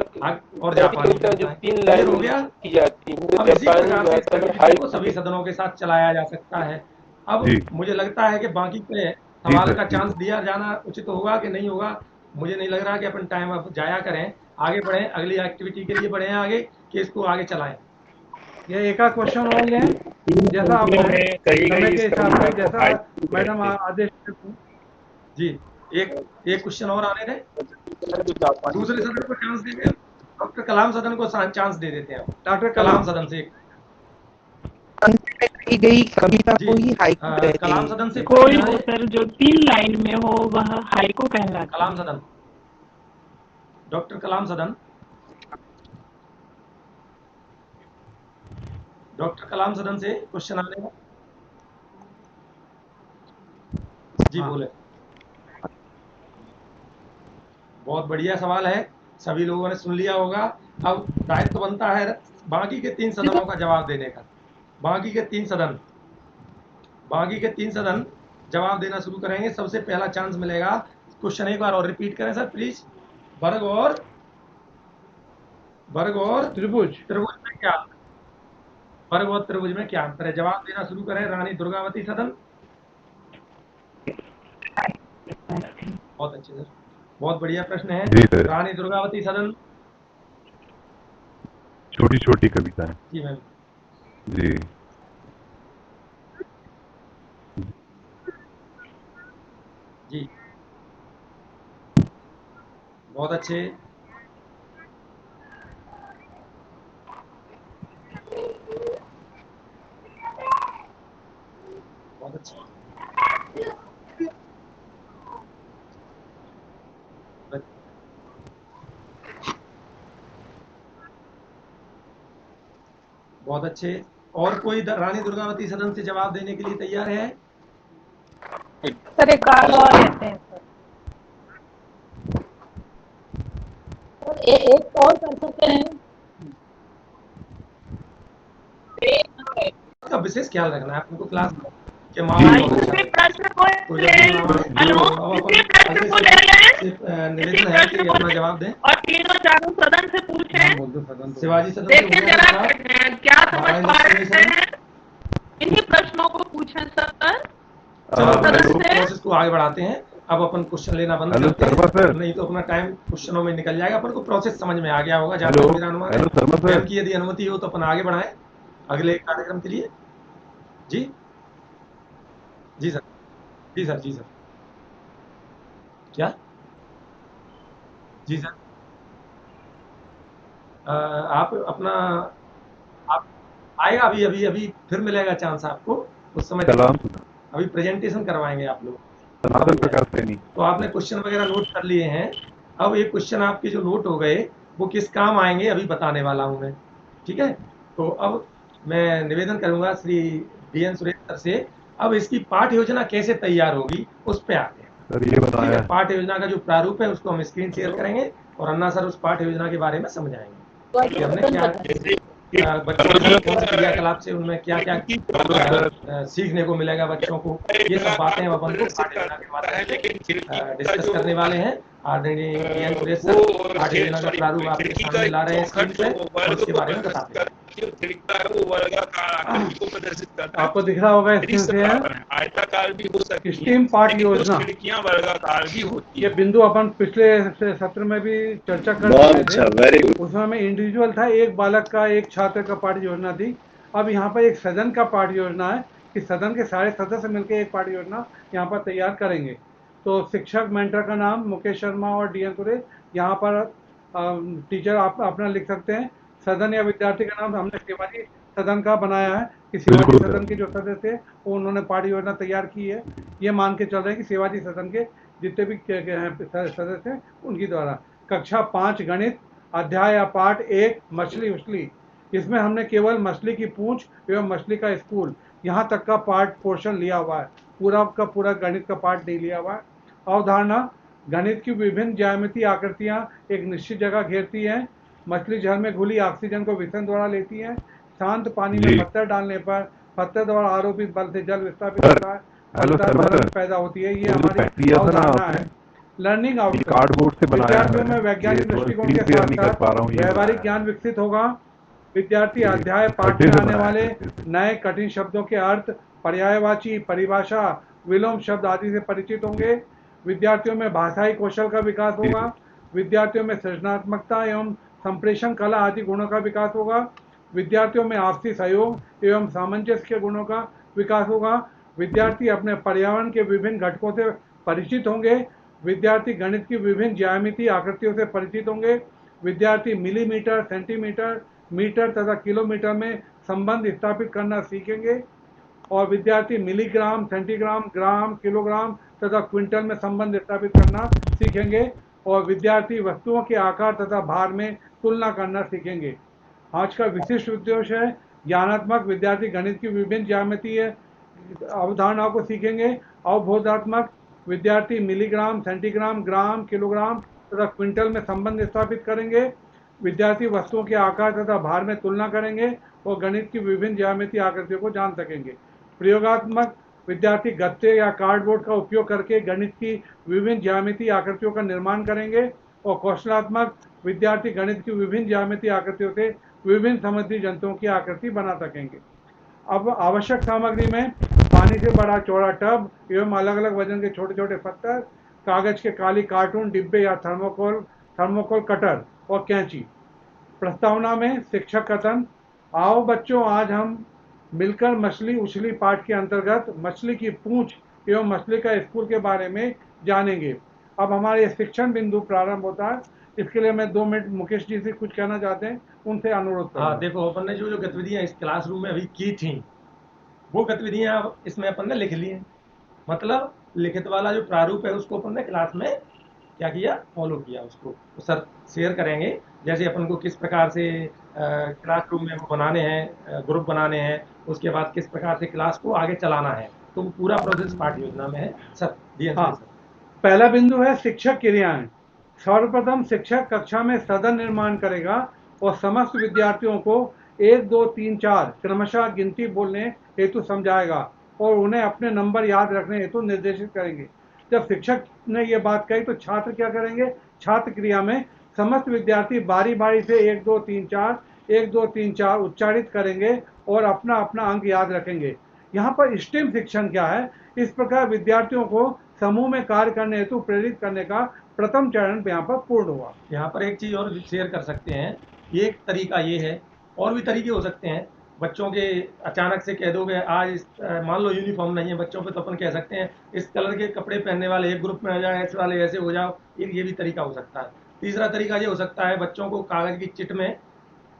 और जापानी कविता जो कविताएं। 3 क्लियर लाइन हो में गया? की जाती है अब इसी जापानी प्रकार से इस भाषा में एक्टिविटी को हाइकू सभी सदनों के साथ चलाया जा सकता है। अब जी मुझे लगता है कि बाकी के जी सवाल सर, का जी चांस सर। दिया जाना उचित होगा कि नहीं होगा। मुझे नहीं लग रहा कि अपन टाइम अब जाया करें, आगे बढ़ें, अगली एक्टिविटी के लिए बढ़ें आगे, कि इसको आगे चलाएं। ये एक क्वेश्चन और लें, जैसा आप समय के हिसाब से जैसा मैडम आदेश करती हैं। जी, एक क्वेश्चन और आने दें, दूसरे सदन को चांस दे दें। डॉक्टर कलाम सदन को चांस दे देते हैं। डॉक्टर कलाम कलाम। सदन से अंत में कही गई कविता जी, को ही हाइकू कहते कलाम हैं। सदन से कोई क्वेश्चन हो है। सर जो 3 लाइन में हो वह हाइकू कहलाता है। कलाम सदन, डॉक्टर कलाम सदन, डॉक्टर कलाम सदन से क्वेश्चन आने का। जी हाँ। बोले। बहुत बढ़िया सवाल है, सभी लोगों ने सुन लिया होगा। अब दायित्व बनता है बाकी के 3 सदनों का जवाब देने का। बाकी के 3 सदन जवाब देना शुरू करेंगे। सबसे पहला चांस मिलेगा। क्वेश्चन एक बार और रिपीट करें सर प्लीज। वर्ग और त्रिभुज। त्रिभुज में क्या अंतर है? वर्ग और त्रिभुज में क्या अंतर है? जवाब देना शुरू करें। रानी दुर्गावती सदन। बहुत अच्छे सर, बहुत बढ़िया प्रश्न है। जी सर। रानी दुर्गावती सदन। छोटी छोटी कविताएं। जी मैम। जी जी, बहुत अच्छे। बहुत अच्छे। बहुत अच्छे। और कोई रानी दुर्गावती सदन से जवाब देने के लिए तैयार है? सर एक कार्ड और लेते हैं सर, एक और कर सकते हैं। इसका विशेष ख्याल रखना है आपको क्लास के किसी प्रश्न को निवेदन है कि अपना जवाब दें और तीनों चारों सदन से पूछें। शिवाजी सदन देखिए जरा क्या समझ पा रहे हैं, इन्हीं प्रश्नों को पूछें सर। प्रोसेस को आगे बढ़ाते हैं। अब अपन क्वेश्चन लेना बंद करते हैं, नहीं तो अपना टाइम क्वेश्चनों में निकल जाएगा। अपन को प्रोसेस समझ में आ गया होगा, जहाँ तक मेरा अनुमान है कि यदि अनुमति हो तो अपन आगे बढ़ाएं अगले कार्यक्रम के लिए। जी जी सर, जी सर, जी सर, क्या जी सर, आप अपना आप आएगा अभी अभी अभी फिर मिलेगा चांस आपको उस समय। अभी प्रेजेंटेशन करवाएंगे आप लोग, तो आपने क्वेश्चन वगैरह नोट कर लिए हैं। अब ये क्वेश्चन आपके जो नोट हो गए वो किस काम आएंगे अभी बताने वाला हूं मैं, ठीक है। तो अब मैं निवेदन करूंगा श्री DN सुरेश सर से, अब इसकी पाठ योजना कैसे तैयार होगी उस पर आते हैं सर। ये बताया पाठ योजना का जो प्रारूप है उसको हम स्क्रीन शेयर करेंगे और अन्ना सर उस पाठ योजना के बारे में समझाएंगे कि हमने क्या बच्चों के साथ कौन से क्रियाकलाप से उनमें क्या क्या सीखने को मिलेगा बच्चों को। ये सब बातें हम अपन को पाठ योजना के माध्यम से डिस्कस करने वाले हैं। आदरणीय DN सुरेश सर पाठ योजना का प्रारूप आपके सामने ला रहे हैं स्क्रीन पे और उसके बारे में बताते हैं। आपको दिख रहा होगा स्क्रीन से आयताकार भी हो सकती है, स्टीम पाठ योजना। खिड़कियां वर्गाकार भी होती ये बिंदु अपन पिछले सत्र में भी चर्चा कर बहुत रहे अच्छा, थे। Very good. उसमें हमें इंडिविजुअल था, एक बालक का एक छात्र का पाठ योजना थी। अब यहाँ पर एक सदन का पाठ योजना है कि सदन के सारे सदस्य मिलकर एक पाठ योजना यहाँ पर तैयार करेंगे। तो शिक्षक मेंटर का नाम मुकेश शर्मा और DN सुरेश, यहाँ पर टीचर आप अपना लिख सकते हैं। सदन या विद्यार्थी का नाम हमने शिवाजी सदन का बनाया है कि शिवाजी सदन के जो सदस्य थे वो उन्होंने पाठ योजना तैयार की है। ये मान के चल रहे हैं कि शिवाजी सदन के जितने भी सदस्य हैं उनकी द्वारा। कक्षा 5 गणित, अध्याय या पाठ 1 मछली उछली। इसमें हमने केवल मछली की पूंछ एवं मछली का स्कूल यहाँ तक का पाठ पोर्शन लिया हुआ है, पूरा का पूरा गणित का पाठ नहीं लिया हुआ है। अवधारणा, गणित की विभिन्न ज्यामितीय आकृतियां एक निश्चित जगह घेरती हैं। मछली जल में घुली ऑक्सीजन को विसन द्वारा लेती है। शांत पानी में पत्थर डालने पर पत्थर द्वारा आरोपित बल से जल विस्थापित होता है, पैदा होती है। ये हमारी अवधारणा है। लर्निंग आउटकम, विद्यार्थियों में वैज्ञानिक दृष्टिकोण के साथ साथ व्यवहारिक ज्ञान विकसित होगा। विद्यार्थी अध्याय पाठ में आने वाले नए कठिन शब्दों के अर्थ, पर्यायवाची, परिभाषा, विलोम शब्द आदि से परिचित होंगे। विद्यार्थियों में भाषाई कौशल का विकास होगा। विद्यार्थियों में सृजनात्मकता एवं संप्रेषण कला आदि गुणों का विकास होगा। विद्यार्थियों में आपसी सहयोग एवं सामंजस्य के गुणों का विकास होगा। विद्यार्थी अपने पर्यावरण के विभिन्न घटकों से परिचित होंगे। विद्यार्थी गणित की विभिन्न ज्यामितीय आकृतियों से परिचित होंगे। विद्यार्थी मिलीमीटर, सेंटीमीटर, मीटर तथा किलोमीटर में संबंध स्थापित करना सीखेंगे। और विद्यार्थी मिलीग्राम, सेंटीग्राम, ग्राम, किलोग्राम तथा क्विंटल में संबंध स्थापित करना सीखेंगे। और विद्यार्थी वस्तुओं के आकार तथा भार में तुलना करना सीखेंगे। आज का विशिष्ट उद्देश्य है ज्ञानात्मक। विद्यार्थी गणित की विभिन्न ज्यामितीय अवधारणाओं को सीखेंगे। अवबोधात्मक, विद्यार्थी मिलीग्राम, सेंटीग्राम, ग्राम, किलोग्राम तथा क्विंटल में संबंध स्थापित करेंगे। विद्यार्थी वस्तुओं के आकार तथा भार में तुलना करेंगे और गणित की विभिन्न ज्यामितीय आकृतियों को जान सकेंगे। प्रयोगात्मक, विद्यार्थी गत्ते या कार्डबोर्ड का उपयोग करके गणित की विभिन्न ज्यामितीय आकृतियों का निर्माण करेंगे। और कौशलात्मक, विद्यार्थी गणित की विभिन्न ज्यामितीय आकृतियों से विभिन्न समुद्री जंतुओं की आकृति बना सकेंगे। अब आवश्यक सामग्री में पानी से बड़ा चौड़ा टब एवं अलग अलग वजन के छोटे छोटे पत्थर, कागज के काली कार्टून डिब्बे या थर्मोकोल कटर और कैंची। प्रस्तावना में शिक्षक कथन, आओ बच्चों आज हम मिलकर मछली उछली पाठ के अंतर्गत मछली की पूंछ एवं मछली का स्कूल के बारे में जानेंगे। अब हमारे शिक्षण बिंदु प्रारंभ होता है। इसके लिए मैं 2 मिनट मुकेश जी से कुछ कहना चाहते हैं, उनसे अनुरोध करूंगा। देखो अपन ने जो गतिविधियां इस क्लासरूम में अभी की थी वो गतिविधियां इसमें अपन ने लिख ली हैं। मतलब लिखित वाला जो प्रारूप है उसको अपन ने क्लास में क्या किया, फॉलो किया उसको। तो सर शेयर करेंगे जैसे अपन को किस प्रकार से क्लासरूम में वो बनाने हैं, ग्रुप बनाने हैं, उसके बाद किस प्रकार से क्लास को आगे चलाना है, तो वो पूरा प्रोसेस पाठ योजना में है सर। हाँ, पहला बिंदु है शिक्षक क्रियाएं। सर्वप्रथम शिक्षक कक्षा में सदन निर्माण करेगा और समस्त विद्यार्थियों को 1 2 3 4 क्रमशः गिनती बोलने हेतु समझाएगा और उन्हें अपने नंबर याद रखने हेतु निर्देशित करेंगे। जब शिक्षक ने ये बात कही तो छात्र क्या करेंगे, छात्र क्रिया में समस्त विद्यार्थी बारी बारी से 1 2 3 4 1 2 3 4 उच्चारित करेंगे और अपना अपना अंक याद रखेंगे। यहाँ पर स्टेम शिक्षण क्या है, इस प्रकार विद्यार्थियों को समूह में कार्य करने हेतु प्रेरित करने का प्रथम चरण यहाँ पर पूर्ण हुआ। यहाँ पर एक चीज और शेयर कर सकते हैं, एक तरीका ये है, और भी तरीके हो सकते हैं। बच्चों के अचानक से कह दोगे आज मान लो यूनिफॉर्म नहीं है बच्चों पे, तो अपन कह सकते हैं इस कलर के कपड़े पहनने वाले एक ग्रुप में आ जाए, ऐसे वाले ऐसे हो जाओ, ये भी तरीका हो सकता है। तीसरा तरीका ये हो सकता है, बच्चों को कागज की चिट में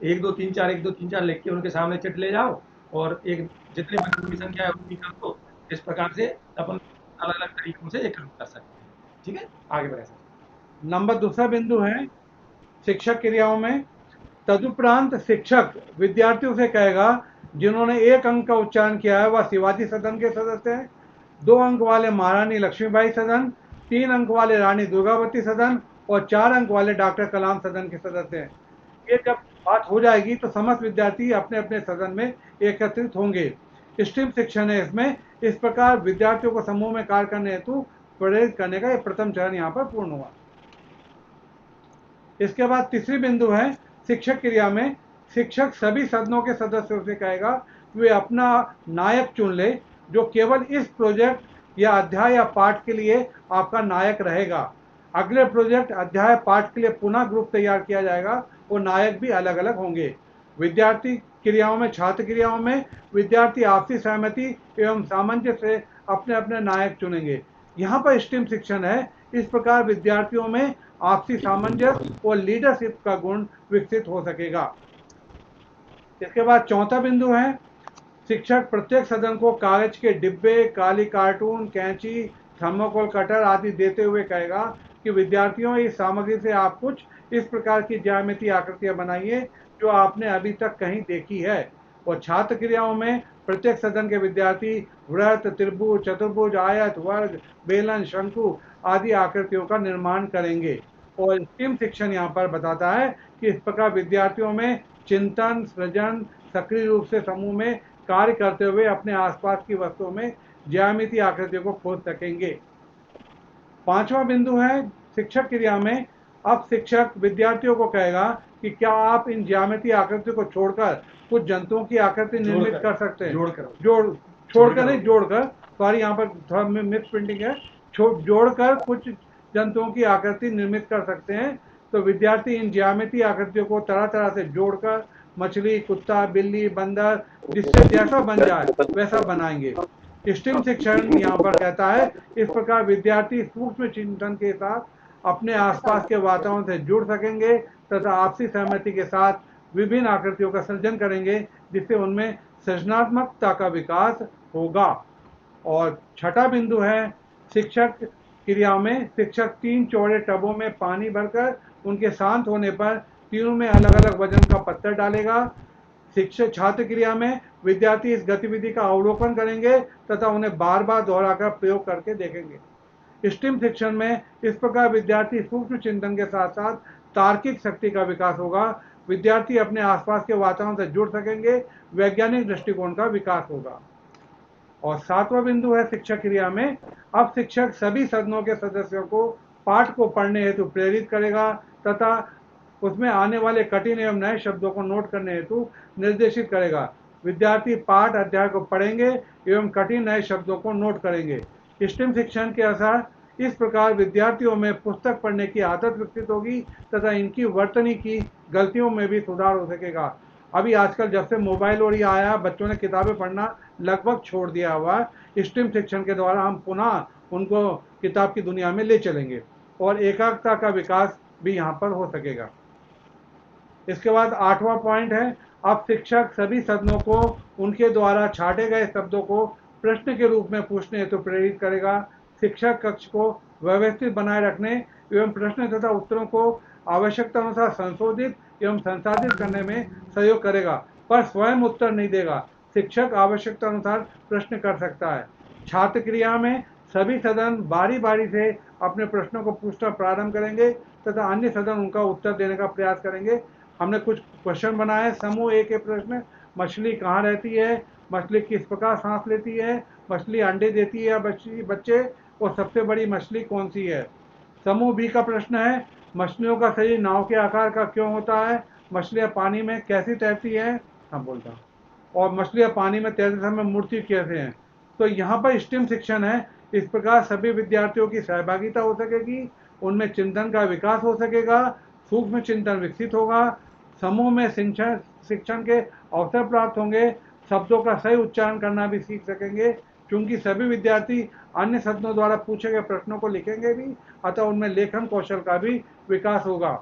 1 2 3 4 1 2 3 4 लिख के उनके सामने चिट ले जाओ और एक जितने बच्चों की संख्या है उतनी कर दो। इस प्रकार से अपन अलग अलग तरीकों से एकत्रित कर सकते हैं। ठीक है, आगे बढ़े सर। नंबर दूसरा बिंदु है शिक्षक क्रियाओं में। तदुपरांत शिक्षक विद्यार्थियों से कहेगा जिन्होंने 1 अंक का उच्चारण किया है वह शिवाजी सदन के सदस्य हैं, 2 अंक वाले महारानी लक्ष्मीबाई सदन, 3 अंक वाले रानी दुर्गावती सदन और 4 अंक वाले डॉक्टर कलाम सदन के सदस्य हैं। ये जब बात हो जाएगी तो समस्त विद्यार्थी अपने अपने सदन में एकत्रित होंगे। स्ट्रीम शिक्षण है इसमें। इस प्रकार विद्यार्थियों को समूह में कार्य करने हेतु प्रेरित करने का यह प्रथम चरण यहाँ पर पूर्ण हुआ। इसके बाद तीसरी बिंदु है शिक्षक क्रिया में शिक्षक सभी सदनों के सदस्यों से कहेगा वे अपना नायक चुन ले जो केवल इस प्रोजेक्ट या अध्याय या पाठ के लिए आपका नायक रहेगा। अगले प्रोजेक्ट अध्याय पाठ के लिए पुनः ग्रुप तैयार किया जाएगा और नायक भी अलग अलग होंगे। विद्यार्थी क्रियाओं में, छात्र क्रियाओं में विद्यार्थी आपसी सहमति एवं सामंजस्य से अपने अपने नायक चुनेंगे। यहाँ पर स्ट्रीम शिक्षण है। इस प्रकार विद्यार्थियों में आपसी सामंजस्य और लीडरशिप का गुण विकसित हो सकेगा। इसके बाद चौथा बिंदु है शिक्षक प्रत्येक सदन को कागज के डिब्बे, काली कार्टून, कैंची, थर्मोकोल कटर आदि देते हुए कहेगा कि विद्यार्थियों इस सामग्री से आप कुछ इस प्रकार की ज्यामितीय आकृतियां बनाइए जो आपने अभी तक कहीं देखी है। और छात्र क्रियाओं में प्रत्येक सदन के विद्यार्थी वृत्त, त्रिभुज, चतुर्भुज, आयत, वर्ग, बेलन, शंकु आदि आकृतियों का निर्माण करेंगे। और स्टीम शिक्षण यहाँ पर बताता है कि इस प्रकार विद्यार्थियों में चिंतन, सृजन, सक्रिय रूप से समूह में कार्य करते हुए अपने आसपास की वस्तुओं में ज्यामितीय आकृतियों को खोज सकेंगे। पांचवा बिंदु है शिक्षक क्रिया में अब शिक्षक विद्यार्थियों को कहेगा कि क्या आप इन ज्यामितीय आकृतियों को छोड़कर कुछ जंतुओं की आकृति निर्मित कर सकते हैं। जोड़कर सॉरी यहाँ पर थोड़ा मिस प्रिंटिंग है, जोड़कर कुछ जंतुओं की आकृति निर्मित कर सकते हैं। तो विद्यार्थी इन ज्यामितीय आकृतियों को तरह तरह से जोड़कर मछली, कुत्ता, बिल्ली, बंदर जिससे जैसा बन जाए वैसा बनाएंगे। स्टीम शिक्षण यहाँ पर कहता है इस प्रकार विद्यार्थी सूक्ष्म चिंतन के साथ अपने आसपास के वातावरण से जुड़ सकेंगे तथा आपसी सहमति के साथ विभिन्न आकृतियों का सृजन करेंगे जिससे उनमें सृजनात्मकता का विकास होगा। और छठा बिंदु है शिक्षक क्रियाओं में शिक्षक 3 चौड़े टबों में पानी भरकर उनके शांत होने पर तीनों में अलग अलग वजन का पत्थर डालेगा। शिक्षक छात्र क्रिया में विद्यार्थी इस गतिविधि का अवलोकन करेंगे तथा उन्हें बार बार दोहराकर प्रयोग करके देखेंगे। स्टीम शिक्षण में इस प्रकार विद्यार्थी सूक्ष्म चिंतन के साथ साथ तार्किक शक्ति का विकास होगा। विद्यार्थी अपने आसपास के वातावरण से जुड़ सकेंगे, वैज्ञानिक दृष्टिकोण का विकास होगा। और सातवां बिंदु है शिक्षक क्रिया में अब शिक्षक सभी सदनों के सदस्यों को पाठ को पढ़ने हेतु प्रेरित करेगा तथा उसमें आने वाले कठिन एवं नए शब्दों को नोट करने हेतु निर्देशित करेगा। विद्यार्थी पाठ अध्याय को पढ़ेंगे एवं कठिन नए शब्दों को नोट करेंगे। स्टीम शिक्षण के अनुसार इस प्रकार विद्यार्थियों में पुस्तक पढ़ने की आदत विकसित होगी तथा इनकी वर्तनी की गलतियों में भी सुधार हो सकेगा। अभी आजकल जब से मोबाइल और ये आया बच्चों ने किताबें पढ़ना लगभग छोड़ दिया हुआ है। स्टीम शिक्षण के द्वारा हम पुनः उनको किताब की दुनिया में ले चलेंगे और एकाग्रता का विकास भी यहाँ पर हो सकेगा। इसके बाद 8वां पॉइंट है अब शिक्षक सभी सदनों को उनके द्वारा छाटे गए शब्दों को प्रश्न के रूप में पूछने हेतु प्रेरित करेगा। शिक्षक कक्ष को व्यवस्थित बनाए रखने एवं प्रश्न तथा उत्तरों को आवश्यकता अनुसार संशोधित एवं संसाधित करने में सहयोग करेगा, पर स्वयं उत्तर नहीं देगा। शिक्षक आवश्यकता अनुसार प्रश्न कर सकता है। छात्र क्रिया में सभी सदन बारी बारी से अपने प्रश्नों को पूछना प्रारंभ करेंगे तथा अन्य सदन उनका उत्तर देने का प्रयास करेंगे। हमने कुछ क्वेश्चन बनाए। समूह ए के प्रश्न: मछली कहाँ रहती है, मछली किस प्रकार सांस लेती है, मछली अंडे देती है या बच्चे, और सबसे बड़ी मछली कौन सी है। समूह बी का प्रश्न है: मछलियों का शरीर नाव के आकार का क्यों होता है, मछलियाँ पानी में कैसी तैरती है, हाँ बोलता हूँ, और मछलियाँ पानी में तैरते समय मुड़ती कैसे हैं। तो यहाँ पर स्टेम शिक्षण है। इस प्रकार सभी विद्यार्थियों की सहभागिता हो सकेगी, उनमें चिंतन का विकास हो सकेगा, सूक्ष्म चिंतन विकसित होगा, समूह में शिक्षण के अवसर प्राप्त होंगे, शब्दों का सही उच्चारण करना भी सीख सकेंगे, क्योंकि सभी विद्यार्थी अन्य सदनों द्वारा पूछे गए प्रश्नों को लिखेंगे भी, अतः उनमें लेखन कौशल का भी विकास होगा।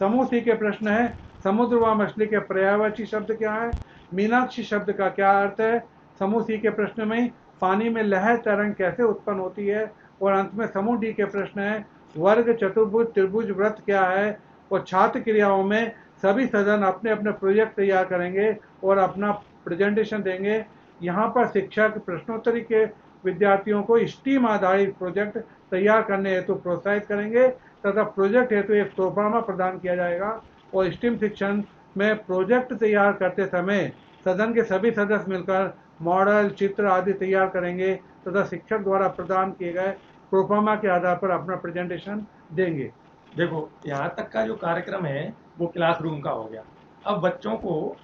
समूह सी के प्रश्न है: समुद्र व मछली के पर्यायवाची शब्द क्या है, मीनाक्षी शब्द का क्या अर्थ है। समूह सी के प्रश्न में पानी में लहर तरंग कैसे उत्पन्न होती है। और अंत में समूह डी के प्रश्न है: वर्ग, चतुर्भुज, त्रिभुज, वृत्त क्या है। और छात्र क्रियाओं में सभी सदन अपने अपने प्रोजेक्ट तैयार करेंगे और अपना प्रेजेंटेशन देंगे। यहाँ पर शिक्षक प्रश्नोत्तरी के विद्यार्थियों को स्टीम आधारित प्रोजेक्ट तैयार करने हेतु प्रोत्साहित करेंगे तथा प्रोजेक्ट हेतु एक प्रोफार्मा प्रदान किया जाएगा। और स्टीम शिक्षण में प्रोजेक्ट तैयार करते समय सदन के सभी सदस्य मिलकर मॉडल, चित्र आदि तैयार करेंगे तथा शिक्षक द्वारा प्रदान किए गए प्रोफार्मा के आधार पर अपना प्रेजेंटेशन देंगे। देखो, यहाँ तक का जो कार्यक्रम है वो क्लासरूम का हो गया। अब बच्चों को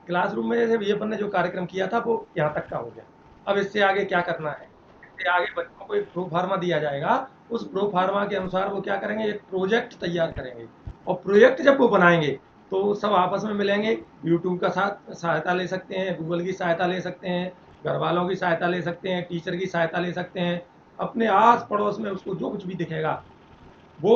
क्लासरूम में जैसे ये अपन ने जो कार्यक्रम किया था वो यहाँ तक का हो गया। अब इससे आगे क्या करना है, इससे आगे बच्चों को एक प्रोफार्मा दिया जाएगा। उस प्रोफार्मा के अनुसार वो क्या करेंगे, एक प्रोजेक्ट तैयार करेंगे। और प्रोजेक्ट जब वो बनाएंगे तो सब आपस में मिलेंगे, यूट्यूब का सहायता ले सकते हैं, गूगल की सहायता ले सकते हैं, घर वालों की सहायता ले सकते हैं, टीचर की सहायता ले सकते हैं। अपने आस पड़ोस में उसको जो कुछ भी दिखेगा वो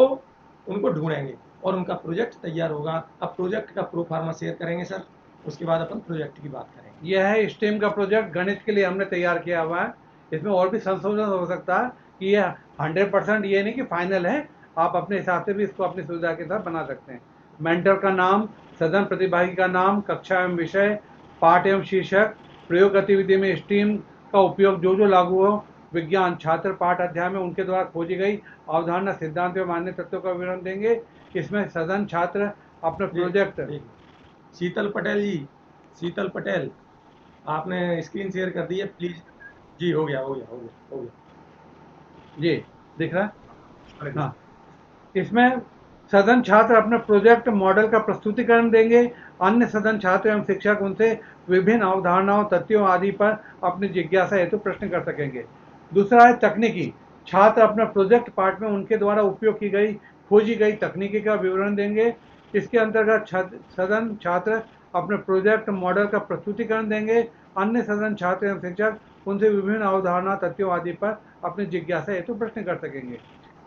उनको ढूंढेंगे और उनका प्रोजेक्ट तैयार होगा। अब प्रोजेक्ट का प्रोफार्मा शेयर करेंगे सर, उसके बाद अपन प्रोजेक्ट की बात करेंगे। यह है स्टेम का प्रोजेक्ट, गणित के लिए हमने तैयार किया हुआ है। इसमें और भी संशोधन हो सकता है कि यह 100% ये नहीं कि फाइनल है, आप अपने हिसाब से भी इसको अपनी सुविधा के साथ बना सकते हैं। मेंटर का नाम, सदन प्रतिभागी का नाम, कक्षा एवं विषय, पाठ एवं शीर्षक, प्रयोग गतिविधि में स्टीम का उपयोग जो जो लागू हो, विज्ञान छात्र पाठ अध्याय में उनके द्वारा खोजी गई अवधारणा, सिद्धांत एवं अन्य तत्वों का विवरण देंगे। इसमें सदन छात्र अपने प्रोजेक्ट। शीतल पटेल जी, शीतल पटेल, आपने स्क्रीन शेयर कर दी है प्लीज जी। हो गया जी, दिख रहा है। हाँ, इसमें सदन छात्र अपने प्रोजेक्ट मॉडल का प्रस्तुतिकरण देंगे। अन्य सदन छात्र एवं शिक्षक उनसे विभिन्न अवधारणाओं, तथ्यों आदि पर अपनी जिज्ञासा हेतु प्रश्न कर सकेंगे। दूसरा है तकनीकी। छात्र अपने प्रोजेक्ट पार्ट में उनके द्वारा उपयोग की गई, खोजी गई तकनीकी का विवरण देंगे। इसके अंतर्गत सदन छात्र अपने प्रोजेक्ट मॉडल का प्रस्तुतिकरण देंगे। अन्य सदन छात्र एवं शिक्षक उनसे विभिन्न अवधारणा, तथ्यों आदि पर अपनी जिज्ञासा हेतु प्रश्न कर सकेंगे।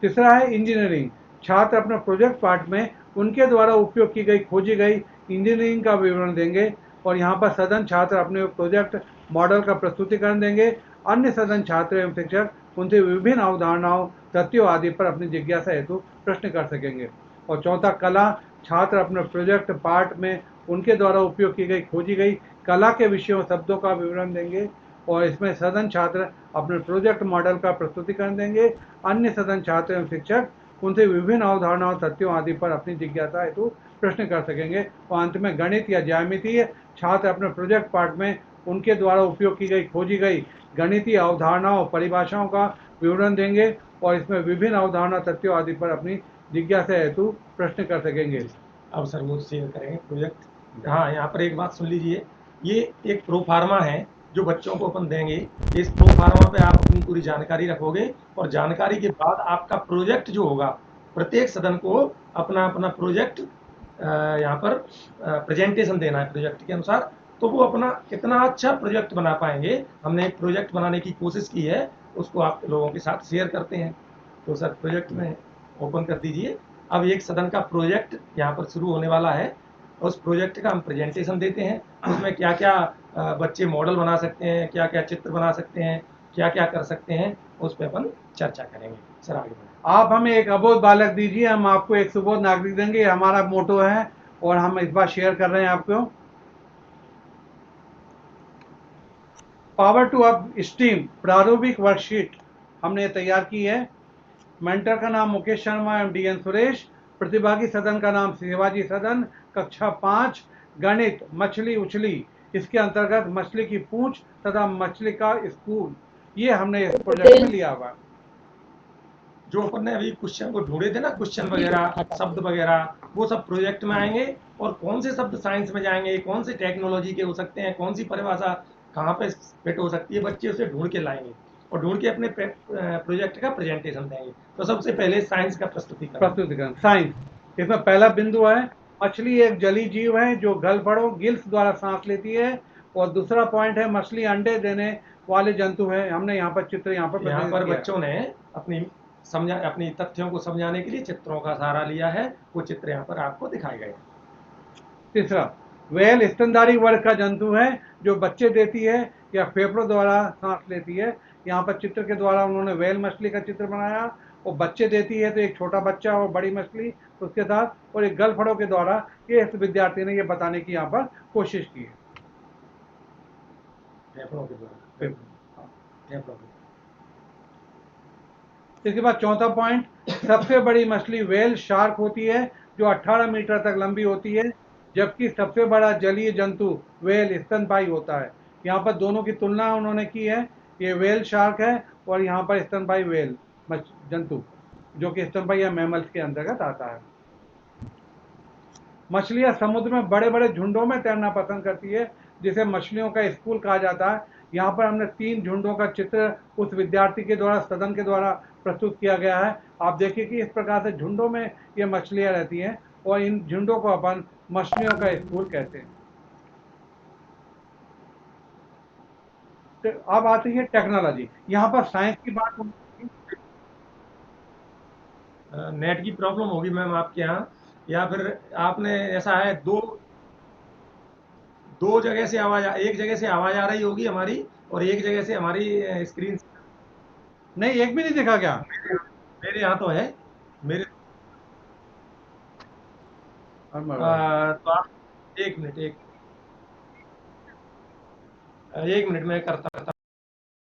तीसरा है इंजीनियरिंग। छात्र अपने प्रोजेक्ट पार्ट में उनके द्वारा उपयोग की गई, खोजी गई इंजीनियरिंग का विवरण देंगे। और यहाँ पर सदन छात्र अपने प्रोजेक्ट मॉडल का प्रस्तुतिकरण देंगे। अन्य सदन छात्र एवं शिक्षक उनसे विभिन्न अवधारणाओं, तथ्यों आदि पर अपनी जिज्ञासा हेतु प्रश्न कर सकेंगे। और चौथा कला। छात्र अपने प्रोजेक्ट पार्ट में उनके द्वारा उपयोग की गई, खोजी गई कला के विषयों, शब्दों का विवरण देंगे। और इसमें सदन छात्र अपने प्रोजेक्ट मॉडल का प्रस्तुतिकरण देंगे। अन्य सदन छात्र एवं शिक्षक उनसे विभिन्न अवधारणाओं, तथ्यों आदि पर अपनी जिज्ञासा हेतु प्रश्न कर सकेंगे। और अंत में गणित या ज्यामितीय। छात्र अपने प्रोजेक्ट पार्ट में उनके द्वारा उपयोग की गई, खोजी गई गणितीय अवधारणाओं, परिभाषाओं का विवरण देंगे। और इसमें विभिन्न अवधारणा, तथ्यों आदि पर अपनी जिज्ञासा हेतु प्रश्न कर सकेंगे। अब सर वो शेयर करेंगे प्रोजेक्ट। हाँ, यहाँ पर एक बात सुन लीजिए, ये एक प्रोफार्मा है जो बच्चों को अपन देंगे। इस प्रोफार्मा पे आप अपनी पूरी जानकारी रखोगे और जानकारी के बाद आपका प्रोजेक्ट जो होगा, प्रत्येक सदन को अपना अपना प्रोजेक्ट यहाँ पर प्रेजेंटेशन देना है प्रोजेक्ट के अनुसार। तो वो अपना कितना अच्छा प्रोजेक्ट बना पाएंगे, हमने एक प्रोजेक्ट बनाने की कोशिश की है, उसको आप लोगों के साथ शेयर करते हैं। तो सर प्रोजेक्ट में ओपन कर दीजिए। अब एक सदन का प्रोजेक्ट यहाँ पर शुरू होने वाला है। उस प्रोजेक्ट का हम प्रेजेंटेशन देते हैं। उसमें क्या क्या बच्चे मॉडल बना सकते हैं, क्या क्या चित्र बना सकते हैं, क्या क्या कर सकते हैं उस पर अपन चर्चा करेंगे। सर आगे बढ़ें। आप हमें एक अबोध बालक दीजिए, हम आपको एक सुबोध नागरिक देंगे, ये हमारा मोटो है और हम इस बार शेयर कर रहे हैं आपको। पावर टू अप स्टीम प्रारूपिक वर्कशीट हमने तैयार की है। मेंटर का नाम मुकेश शर्मा एवं DN सुरेश, प्रतिभागी सदन का नाम शिवाजी सदन, कक्षा 5, गणित मछली उछली, इसके अंतर्गत मछली की पूंछ तथा मछली का स्कूल, ये हमने इस प्रोजेक्ट में लिया हुआ। जो अपन ने अभी क्वेश्चन को ढूंढे थे ना, क्वेश्चन वगैरह शब्द वगैरह, वो सब प्रोजेक्ट में आएंगे। और कौन से शब्द साइंस में जाएंगे, कौन से टेक्नोलॉजी के हो सकते हैं, कौन सी परिभाषा कहाँ पे फिट हो सकती है, बच्चे उसे ढूंढ के लाएंगे और ढूंढ के अपने प्रोजेक्ट का प्रेजेंटेशन देंगे। तो सबसे पहले साइंस का प्रस्तुतिकरण साइंस, इसमें पहला बिंदु है मछली एक जलीय जीव है जो गलफड़ों गिल्स द्वारा सांस लेती है। और दूसरा पॉइंट है मछली अंडे देने वाले जंतु है। हमने यहाँ पर चित्र यहाँ पर बच्चों ने अपनी तथ्यों को समझाने के लिए चित्रों का सहारा लिया है, वो चित्र यहाँ पर आपको दिखाए गए। तीसरा, व्हेल स्तनधारी वर्ग का जंतु है जो बच्चे देती है या फेफड़ों द्वारा सांस लेती है। यहाँ पर चित्र के द्वारा उन्होंने व्हेल मछली का चित्र बनाया और बच्चे देती है तो एक छोटा बच्चा और बड़ी मछली उसके साथ, और एक गलफड़ों के द्वारा ये इस विद्यार्थी ने ये बताने की यहाँ पर कोशिश की है। इसके बाद चौथा पॉइंट, सबसे बड़ी मछली व्हेल शार्क होती है जो 18 मीटर तक लंबी होती है, जबकि सबसे बड़ा जलीय जंतु व्हेल स्तनपायी होता है। यहाँ पर दोनों की तुलना उन्होंने की है, ये व्हेल शार्क है और यहाँ पर स्तनपायी व्हेल जंतु जो कि स्तनपायी या मैमल्स के अंतर्गत आता है। मछलियाँ समुद्र में बड़े बड़े झुंडों में तैरना पसंद करती है, जिसे मछलियों का स्कूल कहा जाता है। यहाँ पर हमने 3 झुंडों का चित्र उस विद्यार्थी के द्वारा सदन के द्वारा प्रस्तुत किया गया है। आप देखिए कि इस प्रकार से झुंडों में ये मछलियाँ रहती हैं और इन झुंडों को अपन मछलियों का स्कूल कहते हैं। तो अब आती है टेक्नोलॉजी। यहाँ पर साइंस की बात होगी। नेट की प्रॉब्लम होगी मैम आपके यहाँ, या फिर आपने ऐसा है दो जगह से आवाज, एक जगह से आवाज आ रही होगी हमारी और एक जगह से हमारी स्क्रीन नहीं, एक भी नहीं दिखा क्या? मेरे यहाँ तो है। मेरे तो आप एक मिनट मैं करता